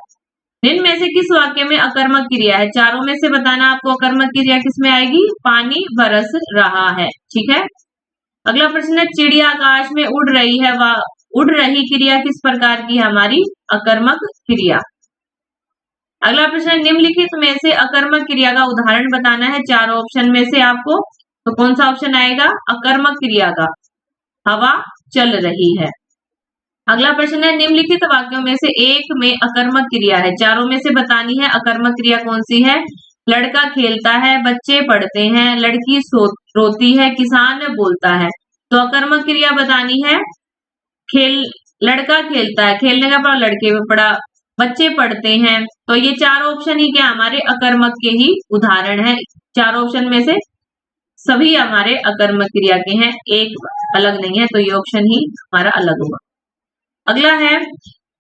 निम्न में से किस वाक्य में अकर्मक क्रिया है? चारों में से बताना आपको अकर्मक क्रिया किसमें आएगी? पानी बरस रहा है। ठीक है। अगला प्रश्न है, चिड़िया आकाश में उड़ रही है, वह उड़ रही क्रिया किस प्रकार की? हमारी अकर्मक क्रिया। अगला प्रश्न, निम्नलिखित में से अकर्मक क्रिया का उदाहरण बताना है। चारों ऑप्शन में से आपको, तो कौन सा ऑप्शन आएगा अकर्मक क्रिया का? हवा चल रही है। अगला प्रश्न है, निम्नलिखित वाक्यों में से एक में अकर्मक क्रिया है, चारों में से बतानी है अकर्मक क्रिया कौन सी है? लड़का खेलता है, बच्चे पढ़ते हैं, लड़की रोती है, किसान बोलता है। तो अकर्मक क्रिया बतानी है लड़का खेलता है, खेलने का पढ़ा, लड़के में पढ़ा, बच्चे पढ़ते हैं। तो ये चारों ऑप्शन ही क्या हमारे अकर्मक के ही उदाहरण है। चारों ऑप्शन में से सभी हमारे अकर्मक क्रिया के हैं, एक अलग नहीं है, तो ये ऑप्शन ही हमारा अलग होगा। अगला है,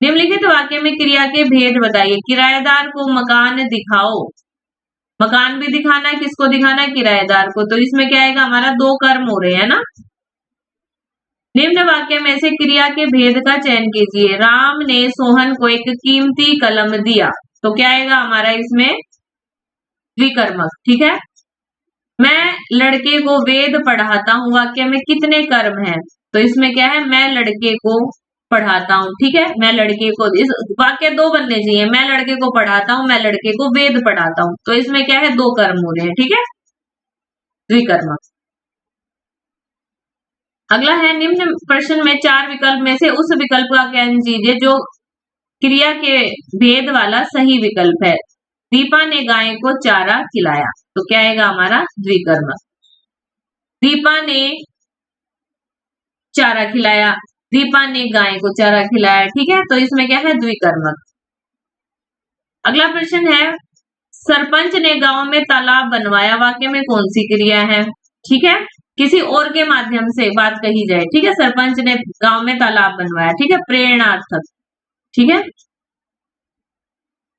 निम्नलिखित वाक्य में क्रिया के भेद बताइए। किराएदार को मकान दिखाओ, मकान भी दिखाना है, किसको दिखाना है? किराएदार को। तो इसमें क्या आएगा हमारा? दो कर्म हो रहे हैं ना। निम्न वाक्य में से क्रिया के भेद का चयन कीजिए। राम ने सोहन को एक कीमती कलम दिया, तो क्या आएगा हमारा इसमें? द्विकर्मक। ठीक है। मैं लड़के को वेद पढ़ाता हूँ, वाक्य में कितने कर्म हैं? तो इसमें क्या है? मैं लड़के को पढ़ाता हूँ। ठीक है, मैं लड़के को, इस वाक्य दो बनने चाहिए, मैं लड़के को पढ़ाता हूँ, मैं लड़के को वेद पढ़ाता हूँ। तो इसमें क्या है? दो कर्म हो रहे हैं। ठीक है, द्विकर्मक। अगला है, निम्न प्रश्न में चार विकल्प में से उस विकल्प का चयन कीजिए जो क्रिया के भेद वाला सही विकल्प है। दीपा ने गाय को चारा खिलाया, तो क्या आएगा हमारा? द्विकर्मक। दीपा ने चारा खिलाया, दीपा ने गाय को चारा खिलाया। ठीक है, तो इसमें क्या है? द्विकर्मक। अगला प्रश्न है, सरपंच ने गांव में तालाब बनवाया, वाक्य में कौन सी क्रिया है? ठीक है, किसी और के माध्यम से बात कही जाए। ठीक है, सरपंच ने गांव में तालाब बनवाया। ठीक है, प्रेरणार्थक। ठीक है।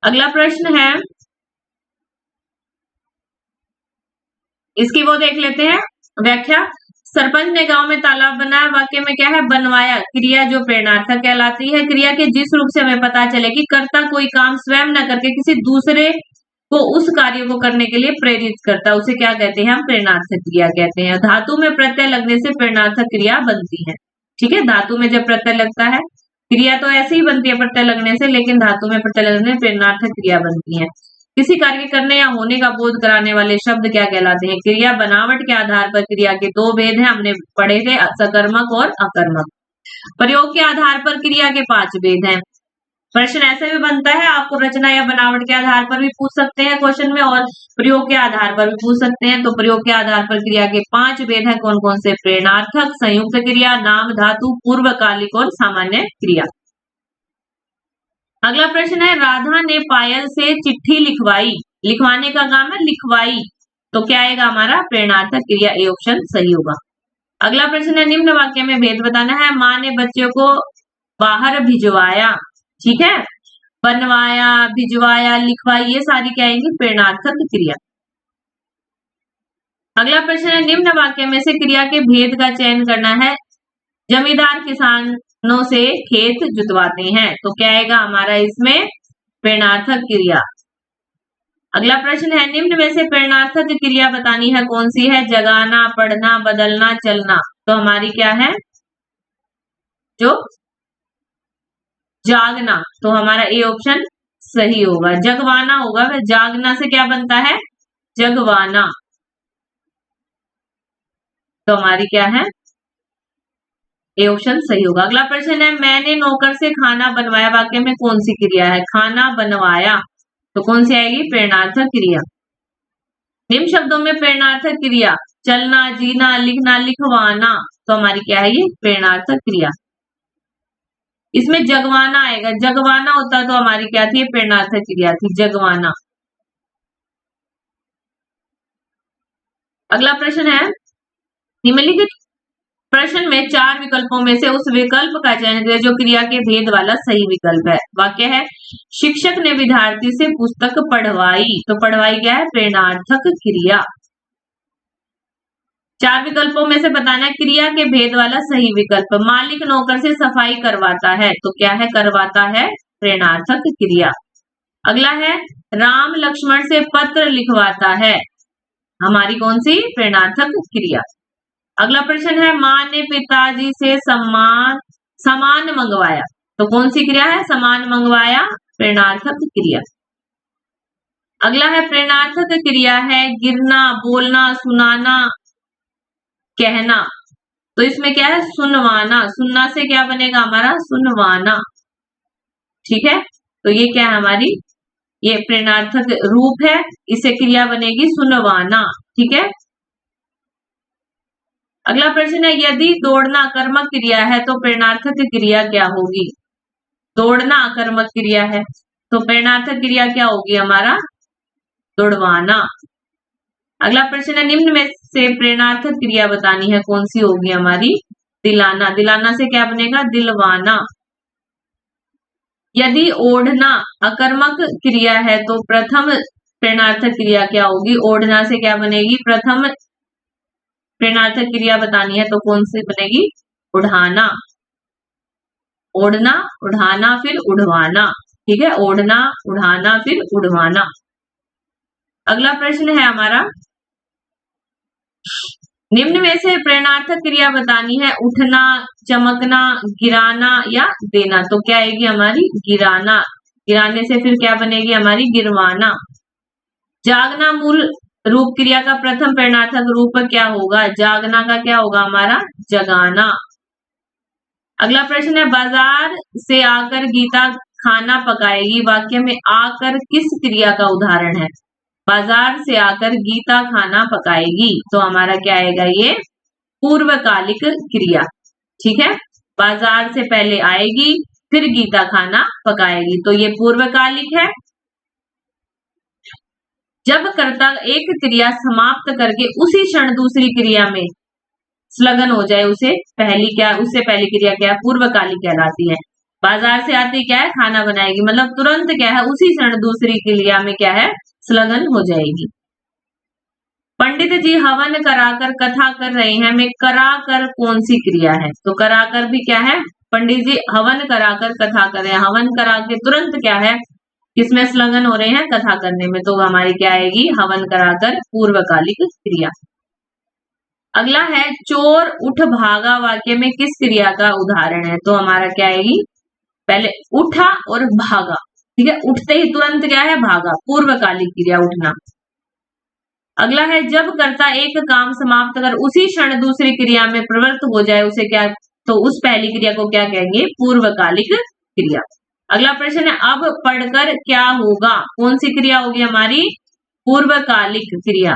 अगला प्रश्न है, इसकी वो देख लेते हैं व्याख्या। सरपंच ने गांव में तालाब बनाया, वाक्य में क्या है? बनवाया क्रिया जो प्रेरणार्थक कहलाती है। क्रिया के जिस रूप से हमें पता चले कि कर्ता कोई काम स्वयं न करके किसी दूसरे को उस कार्य को करने के लिए प्रेरित करता है, उसे क्या कहते हैं? हम प्रेरणार्थक क्रिया कहते हैं। धातु में प्रत्यय लगने से प्रेरणार्थक क्रिया बनती है। ठीक है, धातु में जब प्रत्यय लगता है, क्रिया तो ऐसे ही बनती है प्रत्यय लगने से, लेकिन धातु में प्रत्यय लगने से प्रेरणार्थक क्रिया बनती है। किसी कार्य करने या होने का बोध कराने वाले शब्द क्या कहलाते हैं? क्रिया बनावट के आधार पर क्रिया के दो भेद हैं, हमने पढ़े थे, सकर्मक और अकर्मक। प्रयोग के आधार पर क्रिया के 5 भेद हैं। प्रश्न ऐसे भी बनता है, आपको रचना या बनावट के आधार पर भी पूछ सकते हैं क्वेश्चन में, और प्रयोग के आधार पर भी पूछ सकते हैं। तो प्रयोग के आधार पर क्रिया के 5 भेद हैं, कौन कौन से? प्रेरणार्थक, संयुक्त क्रिया, नाम धातु, पूर्वकालिक और सामान्य क्रिया। अगला प्रश्न है, राधा ने पायल से चिट्ठी लिखवाई, लिखवाने का काम है लिखवाई, तो क्या आएगा हमारा? प्रेरणार्थक क्रिया, ए ऑप्शन सही होगा। अगला प्रश्न है, निम्न वाक्य में भेद बताना है। माँ ने बच्चों को बाहर भिजवाया। ठीक है, बनवाया, भिजवाया, लिखवाई, ये सारी क्या आएंगी? प्रेरणार्थक क्रिया। अगला प्रश्न है, निम्न वाक्य में से क्रिया के भेद का चयन करना है। जमींदार किसानों से खेत जुतवाते हैं, तो क्या आएगा हमारा इसमें? प्रेरणार्थक क्रिया। अगला प्रश्न है, निम्न में से प्रेरणार्थक क्रिया बतानी है कौन सी है? जगाना, पढ़ना, बदलना, चलना। तो हमारी क्या है? जो जागना, तो हमारा ए ऑप्शन सही होगा। जगवाना होगा, जागना से क्या बनता है? जगवाना, तो हमारी क्या है? ए ऑप्शन सही होगा। अगला प्रश्न है, मैंने नौकर से खाना बनवाया, वाक्य में कौन सी क्रिया है? खाना बनवाया, तो कौन सी आएगी? प्रेरणार्थक क्रिया। निम्न शब्दों में प्रेरणार्थक क्रिया, चलना, जीना, लिखना, लिखवाना, तो हमारी क्या है? ये प्रेरणार्थक क्रिया। इसमें जगवाना आएगा, जगवाना होता तो हमारी क्या थी? प्रेरणार्थक क्रिया थी, जगवाना। अगला प्रश्न है, निम्नलिखित प्रश्न में 4 विकल्पों में से उस विकल्प का चयन करें जो क्रिया के भेद वाला सही विकल्प है। वाक्य है, शिक्षक ने विद्यार्थी से पुस्तक पढ़वाई, तो पढ़वाई क्या है? प्रेरणार्थक क्रिया। 4 विकल्पों में से बताना है क्रिया के भेद वाला सही विकल्प। मालिक नौकर से सफाई करवाता है, तो क्या है? करवाता है, प्रेरणार्थक क्रिया। अगला है राम लक्ष्मण से पत्र लिखवाता है, हमारी कौन सी? प्रेरणार्थक क्रिया। अगला प्रश्न है माँ ने पिताजी से सामान मंगवाया, तो कौन सी क्रिया है? सामान मंगवाया, प्रेरणार्थक क्रिया। अगला है प्रेरणार्थक क्रिया है गिरना, बोलना, सुनाना, कहना, तो इसमें क्या है? सुनवाना। सुनना से क्या बनेगा हमारा? सुनवाना। ठीक है, तो ये क्या है हमारी? ये प्रेरणार्थक रूप है, इससे क्रिया बनेगी सुनवाना। ठीक है। अगला प्रश्न है यदि दौड़ना कर्मक क्रिया है तो प्रेरणार्थक क्रिया क्या होगी? दौड़ना कर्मक क्रिया है तो प्रेरणार्थक क्रिया क्या होगी हमारा? दौड़वाना। अगला प्रश्न है निम्न में से प्रेरणार्थक क्रिया बतानी है, कौन सी होगी हमारी? दिलाना। दिलाना से क्या बनेगा? दिलवाना। यदि ओढ़ना अकर्मक क्रिया है तो प्रथम प्रेरणार्थक क्रिया क्या होगी? ओढ़ना से क्या बनेगी? प्रथम प्रेरणार्थक क्रिया बतानी है तो कौन सी बनेगी? उढ़ाना। ओढ़ना, उढ़ाना, फिर उड़वाना। ठीक है, ओढ़ना, उढ़ाना, फिर उड़वाना। अगला प्रश्न है हमारा निम्न में से प्रेरणार्थक क्रिया बतानी है, उठना, चमकना, गिराना या देना, तो क्या आएगी हमारी? गिराना। गिराने से फिर क्या बनेगी हमारी? गिरवाना। जागना मूल रूप क्रिया का प्रथम प्रेरणार्थक रूप क्या होगा? जागना का क्या होगा हमारा? जगाना। अगला प्रश्न है बाजार से आकर गीता खाना पकाएगी, वाक्य में आकर किस क्रिया का उदाहरण है? बाजार से आकर गीता खाना पकाएगी, तो हमारा क्या आएगा? ये पूर्वकालिक क्रिया। ठीक है, बाजार से पहले आएगी फिर गीता खाना पकाएगी, तो ये पूर्वकालिक है। जब कर्ता एक क्रिया समाप्त करके उसी क्षण दूसरी क्रिया में संलग्न हो जाए उससे पहली क्रिया क्या है? पूर्वकालिक कहलाती है। बाजार से आती क्या है? खाना बनाएगी, मतलब तुरंत क्या है? उसी क्षण दूसरी क्रिया में क्या है? संलग्न हो जाएगी। पंडित जी हवन कराकर कथा कर रहे हैं में कराकर कौन सी क्रिया है? तो कराकर भी क्या है? पंडित जी हवन कराकर कथा कर रहे हैं, हवन करा के तुरंत क्या है? किसमें संलग्न हो रहे हैं? कथा करने में, तो हमारी क्या आएगी? हवन कराकर, पूर्वकालिक क्रिया। अगला है चोर उठ भागा, वाक्य में किस क्रिया का उदाहरण है? तो हमारा क्या आएगी? पहले उठा और भागा। ठीक है, उठते ही तुरंत क्या है? भागा, पूर्वकालिक क्रिया उठना। अगला है जब कर्ता एक काम समाप्त कर उसी क्षण दूसरी क्रिया में प्रवृत्त हो जाए उसे क्या? तो उस पहली क्रिया को क्या कहेंगे? पूर्वकालिक क्रिया। अगला प्रश्न है अब पढ़कर क्या होगा? कौन सी क्रिया होगी हमारी? पूर्वकालिक क्रिया।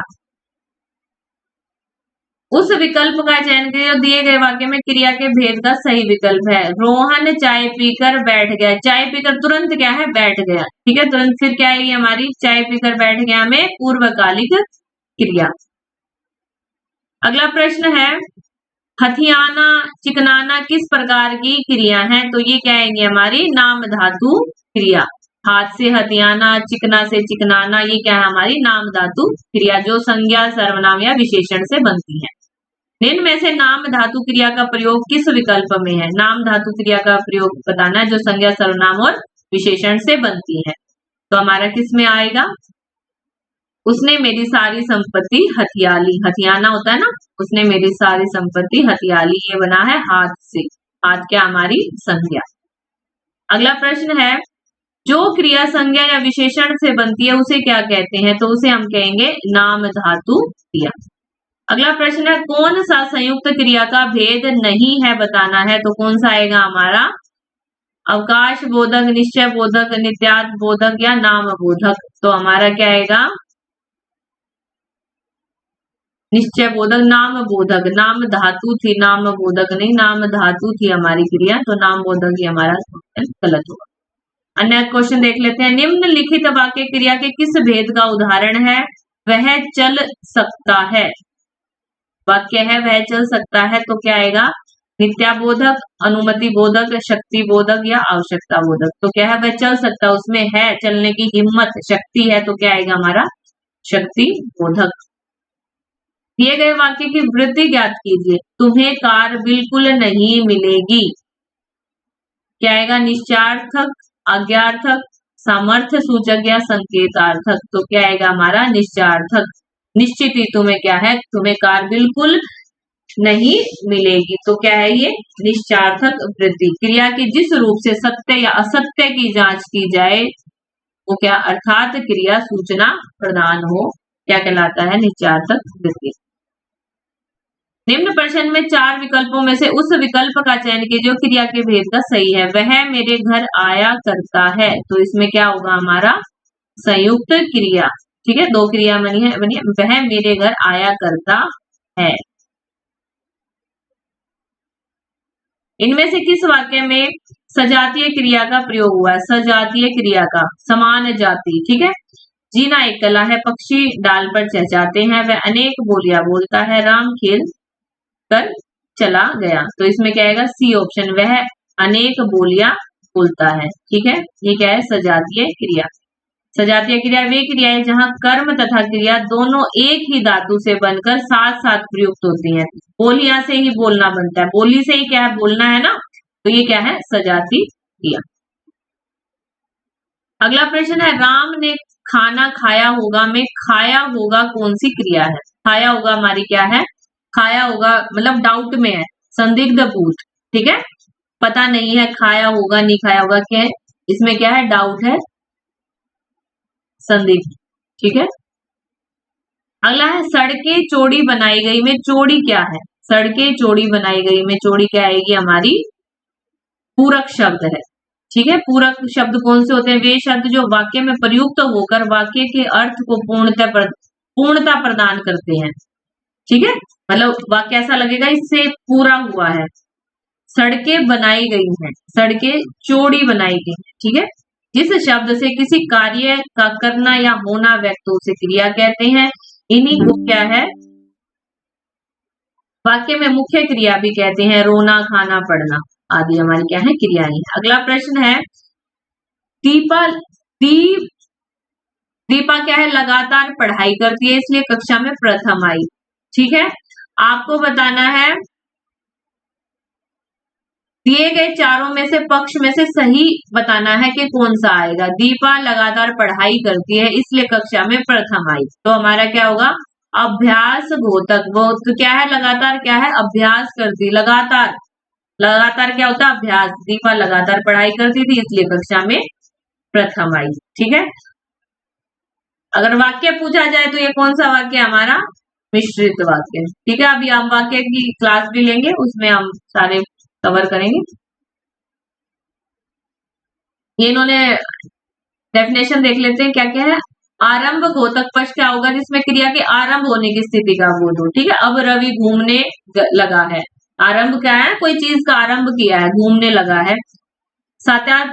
उस विकल्प का चयन करिए जो दिए गए वाक्य में क्रिया के भेद का सही विकल्प है। रोहन चाय पीकर बैठ गया, चाय पीकर तुरंत क्या है? बैठ गया। ठीक है, तुरंत फिर क्या आएगी हमारी? चाय पीकर बैठ गया में पूर्वकालिक क्रिया। अगला प्रश्न है हथियाना चिकनाना किस प्रकार की क्रिया है? तो ये क्या आएंगी हमारी? नाम धातु क्रिया। हाथ से हथियाना, चिकना से चिकनाना, ये क्या है हमारी? नाम धातु क्रिया, जो संज्ञा सर्वनाम या विशेषण से बनती है। निम्न में से नाम धातु क्रिया का प्रयोग किस विकल्प में है? नाम धातु क्रिया का प्रयोग बताना है जो संज्ञा सर्वनाम और विशेषण से बनती है, तो हमारा किस में आएगा? उसने मेरी सारी संपत्ति हथिया ली, हथियाना होता है ना, उसने मेरी सारी संपत्ति हथिया ली, ये बना है हाथ से। हाथ क्या हमारी? संज्ञा। अगला प्रश्न है जो क्रिया संज्ञा या विशेषण से बनती है उसे क्या कहते हैं? तो उसे हम कहेंगे नाम धातु क्रिया। अगला प्रश्न है कौन सा संयुक्त क्रिया का भेद नहीं है बताना है? तो कौन सा आएगा हमारा? अवकाश बोधक, निश्चय बोधक, नित्यार्थ बोधक या नाम बोधक, तो हमारा क्या आएगा? निश्चय बोधक, नाम बोधक। नाम धातु थी, नाम बोधक नहीं, नाम धातु थी हमारी क्रिया, तो नाम बोधक ही हमारा गलत होगा। अन्य क्वेश्चन देख लेते हैं। निम्नलिखित वाक्य क्रिया के किस भेद का उदाहरण है? वह चल सकता है। वाक्य है वह चल सकता है, तो क्या आएगा? नित्याबोधक, अनुमति बोधक, शक्ति बोधक या आवश्यकता बोधक, तो क्या है? वह चल सकता है, उसमें है चलने की हिम्मत, शक्ति है, तो क्या आएगा हमारा? शक्ति बोधक। दिए गए वाक्य की वृद्धि ज्ञात कीजिए। तुम्हें कार बिल्कुल नहीं मिलेगी। क्या आएगा? निश्चयार्थक, आज्ञार्थक, सामर्थ्य सूचक या संकेतार्थक। तो क्या आएगा हमारा? निश्चयार्थक। निश्चित ही तुम्हें क्या है? तुम्हें कार बिल्कुल नहीं मिलेगी। तो क्या है ये? निश्चयार्थक वृद्धि। क्रिया की जिस रूप से सत्य या असत्य की जांच की जाए वो क्या? अर्थात क्रिया सूचना प्रदान हो, क्या कहलाता है? निश्चयार्थक वृद्धि। निम्न प्रश्न में 4 विकल्पों में से उस विकल्प का चयन कीजिए जो क्रिया के भेद का सही है। वह मेरे घर आया करता है। तो इसमें क्या होगा हमारा? संयुक्त क्रिया। ठीक है, 2 क्रिया बनी है। वह मेरे घर आया करता है। इनमें से किस वाक्य में सजातीय क्रिया का प्रयोग हुआ है? सजातीय क्रिया का, समान जाति। ठीक है, जीना एक कला है, पक्षी डाल पर चहचहाते हैं, वह अनेक बोलियां बोलता है, राम खेल कर चला गया। तो इसमें क्या आएगा? सी ऑप्शन, वह अनेक बोलियां बोलता है। ठीक है, ये क्या है? सजातीय क्रिया। सजातीय क्रिया वे क्रिया है जहां कर्म तथा क्रिया दोनों एक ही धातु से बनकर साथ साथ प्रयुक्त होती हैं। बोलियां से ही बोलना बनता है, बोली से ही क्या है? बोलना है ना। तो ये क्या है? सजातीय क्रिया। अगला प्रश्न है, राम ने खाना खाया होगा में खाया होगा कौन सी क्रिया है? खाया होगा हमारी क्या है? खाया होगा मतलब डाउट में है, संदिग्ध पूत। ठीक है, पता नहीं है खाया होगा नहीं खाया होगा, क्या है इसमें? क्या है? डाउट है, संदिग्ध। ठीक है, अगला है, सड़कें चौड़ी बनाई गई में चौड़ी क्या है? सड़कें चौड़ी बनाई गई में चौड़ी क्या आएगी हमारी? पूरक शब्द है। ठीक है, पूरक शब्द कौन से होते हैं? वे शब्द जो वाक्य में प्रयुक्त होकर वाक्य के अर्थ को पूर्णता प्रदान करते हैं। ठीक है, मतलब वाक्य ऐसा लगेगा इससे पूरा हुआ है। सड़कें बनाई गई हैं, सड़कें चौड़ी बनाई गई हैं। ठीक है, जिस शब्द से किसी कार्य का करना या होना व्यक्त हो उसे क्रिया कहते हैं। इन्हीं को क्या है? वाक्य में मुख्य क्रिया भी कहते हैं। रोना, खाना, पढ़ना आदि हमारी क्या है? क्रियाएं। अगला प्रश्न है, दीपा दीप दीपा क्या है? लगातार पढ़ाई करती है इसलिए कक्षा में प्रथम आई। ठीक है, आपको बताना है दिए गए चारों में से पक्ष में से सही बताना है कि कौन सा आएगा। दीपा लगातार पढ़ाई करती है इसलिए कक्षा में प्रथम आई। तो हमारा क्या होगा? अभ्यास घोतक। वो तो क्या है? लगातार क्या है? अभ्यास करती, लगातार। लगातार क्या होता है? अभ्यास। दीपा लगातार पढ़ाई करती थी इसलिए कक्षा में प्रथम आई। ठीक है, अगर वाक्य पूछा जाए तो ये कौन सा वाक्य हमारा? मिश्रित वाक्य। ठीक है, अभी हम वाक्य की क्लास भी लेंगे, उसमें हम सारे कवर करेंगे। ये इन्होंने डेफिनेशन देख लेते हैं क्या क्या है। आरंभ घोतक पक्ष क्या होगा? जिसमें क्रिया के आरंभ होने की स्थिति का बोध हो। ठीक है, अब रवि घूमने लगा है। आरंभ क्या है? कोई चीज का आरंभ किया है, घूमने लगा है। सात्यात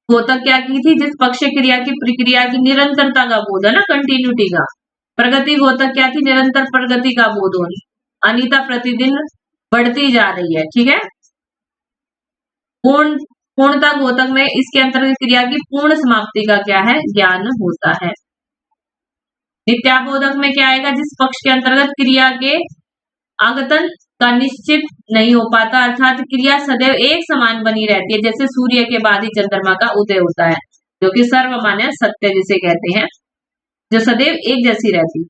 घोतक क्या की थी? जिस पक्ष क्रिया की प्रक्रिया की निरंतरता का बोध है ना, कंटिन्यूटी का। प्रगति घोतक क्या थी? निरंतर प्रगति का बोध होनी। अनीता प्रतिदिन बढ़ती जा रही है। ठीक है, पूर्णता घोतक में इसके अंतर्गत क्रिया की पूर्ण समाप्ति का क्या है? ज्ञान होता है। नित्याबोधक में क्या आएगा? जिस पक्ष के अंतर्गत क्रिया के आगतन का निश्चित नहीं हो पाता, अर्थात क्रिया सदैव एक समान बनी रहती है, जैसे सूर्य के बाद ही चंद्रमा का उदय होता है, जो कि सर्वमान्य सत्य जिसे कहते हैं, जो सदैव एक जैसी रहती।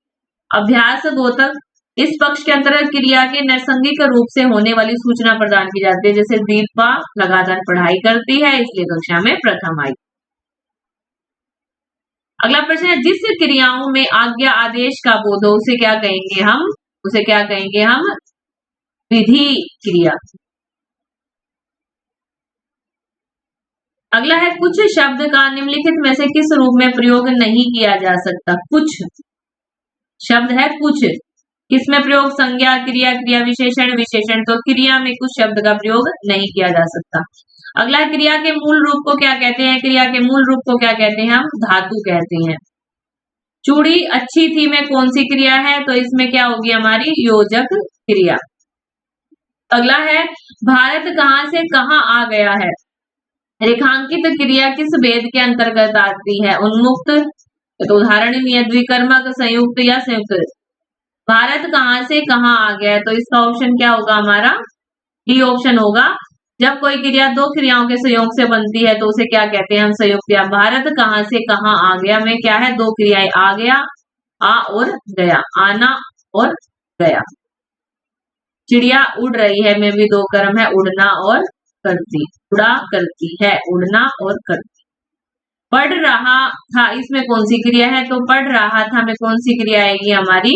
अभ्यास घोतक इस पक्ष के अंतर्गत क्रिया के नैसंगिक रूप से होने वाली सूचना प्रदान की जाती है, जैसे दीपा लगातार पढ़ाई करती है इसलिए कक्षा में प्रथम आई। अगला प्रश्न है, जिस क्रियाओं में आज्ञा आदेश का बोध हो उसे क्या कहेंगे हम? उसे क्या कहेंगे हम? विधि क्रिया। अगला है, कुछ शब्द का निम्नलिखित में से किस रूप में प्रयोग नहीं किया जा सकता? कुछ शब्द है, कुछ किसमें प्रयोग? संज्ञा, क्रिया, क्रिया विशेषण, विशेषण। तो क्रिया में कुछ शब्द का प्रयोग नहीं किया जा सकता। अगला, क्रिया के मूल रूप को क्या कहते हैं? क्रिया के मूल रूप को क्या कहते हैं? हम धातु कहते हैं। चूड़ी अच्छी थी में कौन सी क्रिया है? तो इसमें क्या होगी हमारी? योजक क्रिया। अगला है, भारत कहां से कहां आ गया है? रेखांकित क्रिया किस भेद के अंतर्गत आती है? उन्मुक्त। तो उदाहरण नहीं है, द्विकर्मक, संयुक्त या संयुक्त। भारत कहाँ से कहाँ आ गया है, तो इसका ऑप्शन क्या होगा हमारा, डी ऑप्शन होगा। जब कोई क्रिया दो क्रियाओं के संयोग से बनती है तो उसे क्या कहते हैं हम, संयुक्त क्रिया। भारत कहाँ से कहाँ आ गया में क्या है, दो क्रियाएं, आ गया, आ और गया, आना और गया। चिड़िया उड़ रही है में भी दो कर्म है, उड़ना और करती, उड़ा करती है, उड़ना और करती। पढ़ रहा था इसमें कौन सी क्रिया है, तो पढ़ रहा था में कौन सी क्रिया आएगी हमारी,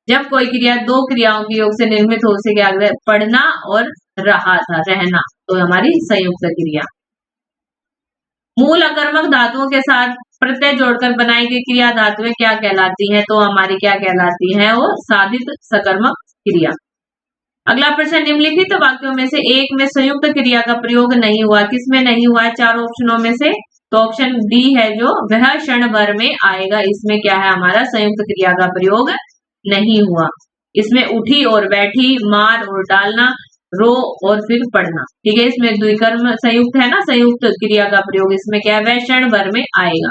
जब कोई क्रिया दो क्रियाओं के योग से निर्मित हो, उसे क्या कहते हैं, पढ़ना और रहा था, रहना, तो हमारी संयुक्त क्रिया। मूल अकर्मक धातुओं के साथ प्रत्यय जोड़कर बनाई गई क्रिया धातुएं क्या कहलाती हैं, तो हमारी क्या कहलाती है, वो साधित सकर्मक क्रिया। अगला प्रश्न, निम्नलिखित वाक्यों में से एक में संयुक्त क्रिया का प्रयोग नहीं हुआ, किसमें नहीं हुआ है, चार ऑप्शनों में से, तो ऑप्शन डी है जो, वह क्षण भर में आएगा, इसमें क्या है हमारा, संयुक्त क्रिया का प्रयोग नहीं हुआ। इसमें उठी और बैठी, मार और डालना, रो और फिर पढ़ना, ठीक है, इसमें द्विकर्म संयुक्त है ना, संयुक्त क्रिया का प्रयोग इसमें क्या है, वह क्षण भर में आएगा।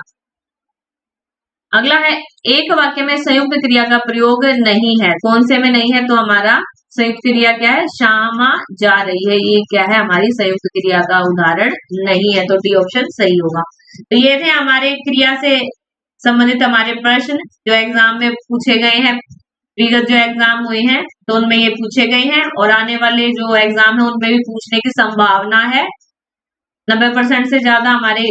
अगला है, एक वाक्य में संयुक्त क्रिया का प्रयोग नहीं है, कौन से में नहीं है, तो हमारा संयुक्त क्रिया क्या है, श्यामा जा रही है, ये क्या है हमारी संयुक्त क्रिया का उदाहरण नहीं है, तो डी ऑप्शन सही होगा। तो ये थे हमारे क्रिया से संबंधित हमारे प्रश्न जो एग्जाम में पूछे गए हैं, विगत जो एग्जाम हुए हैं तो उनमें ये पूछे गए हैं, और आने वाले जो एग्जाम है उनमें भी पूछने की संभावना है। 90% से ज्यादा हमारे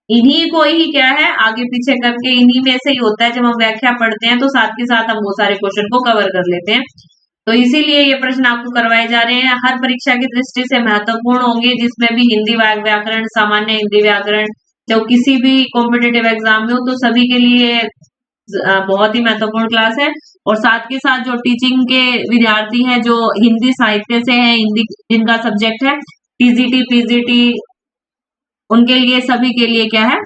इन्हीं को ही क्या है आगे पीछे करके इन्हीं में से ही होता है, जब हम व्याख्या पढ़ते हैं तो साथ के साथ हम वो सारे क्वेश्चन को कवर कर लेते हैं, तो इसीलिए ये प्रश्न आपको करवाए जा रहे हैं, हर परीक्षा की दृष्टि से महत्वपूर्ण होंगे, जिसमें भी हिंदी व्याकरण, सामान्य हिंदी व्याकरण, जब किसी भी कॉम्पिटेटिव एग्जाम में हो तो सभी के लिए बहुत ही महत्वपूर्ण क्लास है। और साथ के साथ जो टीचिंग के विद्यार्थी हैं जो हिंदी साहित्य से हैं, हिंदी जिनका सब्जेक्ट है टीजीटी पीजीटी, उनके लिए सभी के लिए क्या है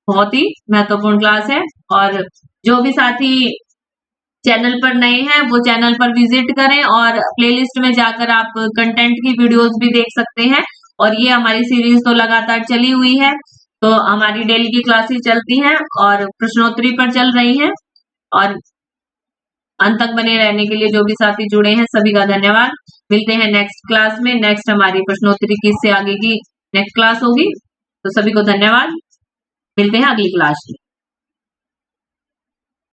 बहुत ही महत्वपूर्ण क्लास है। और जो भी साथी चैनल पर नए हैं वो चैनल पर विजिट करें और प्लेलिस्ट में जाकर आप कंटेंट की वीडियोस भी देख सकते हैं। और ये हमारी सीरीज तो लगातार चली हुई है, तो हमारी डेली की क्लासेस चलती हैं और प्रश्नोत्तरी पर चल रही है, और अंत तक बने रहने के लिए जो भी साथी जुड़े हैं सभी का धन्यवाद। मिलते हैं नेक्स्ट क्लास में, नेक्स्ट हमारी प्रश्नोत्तरी की इससे आगे की नेक्स्ट क्लास होगी, तो सभी को धन्यवाद, मिलते हैं अगली क्लास में।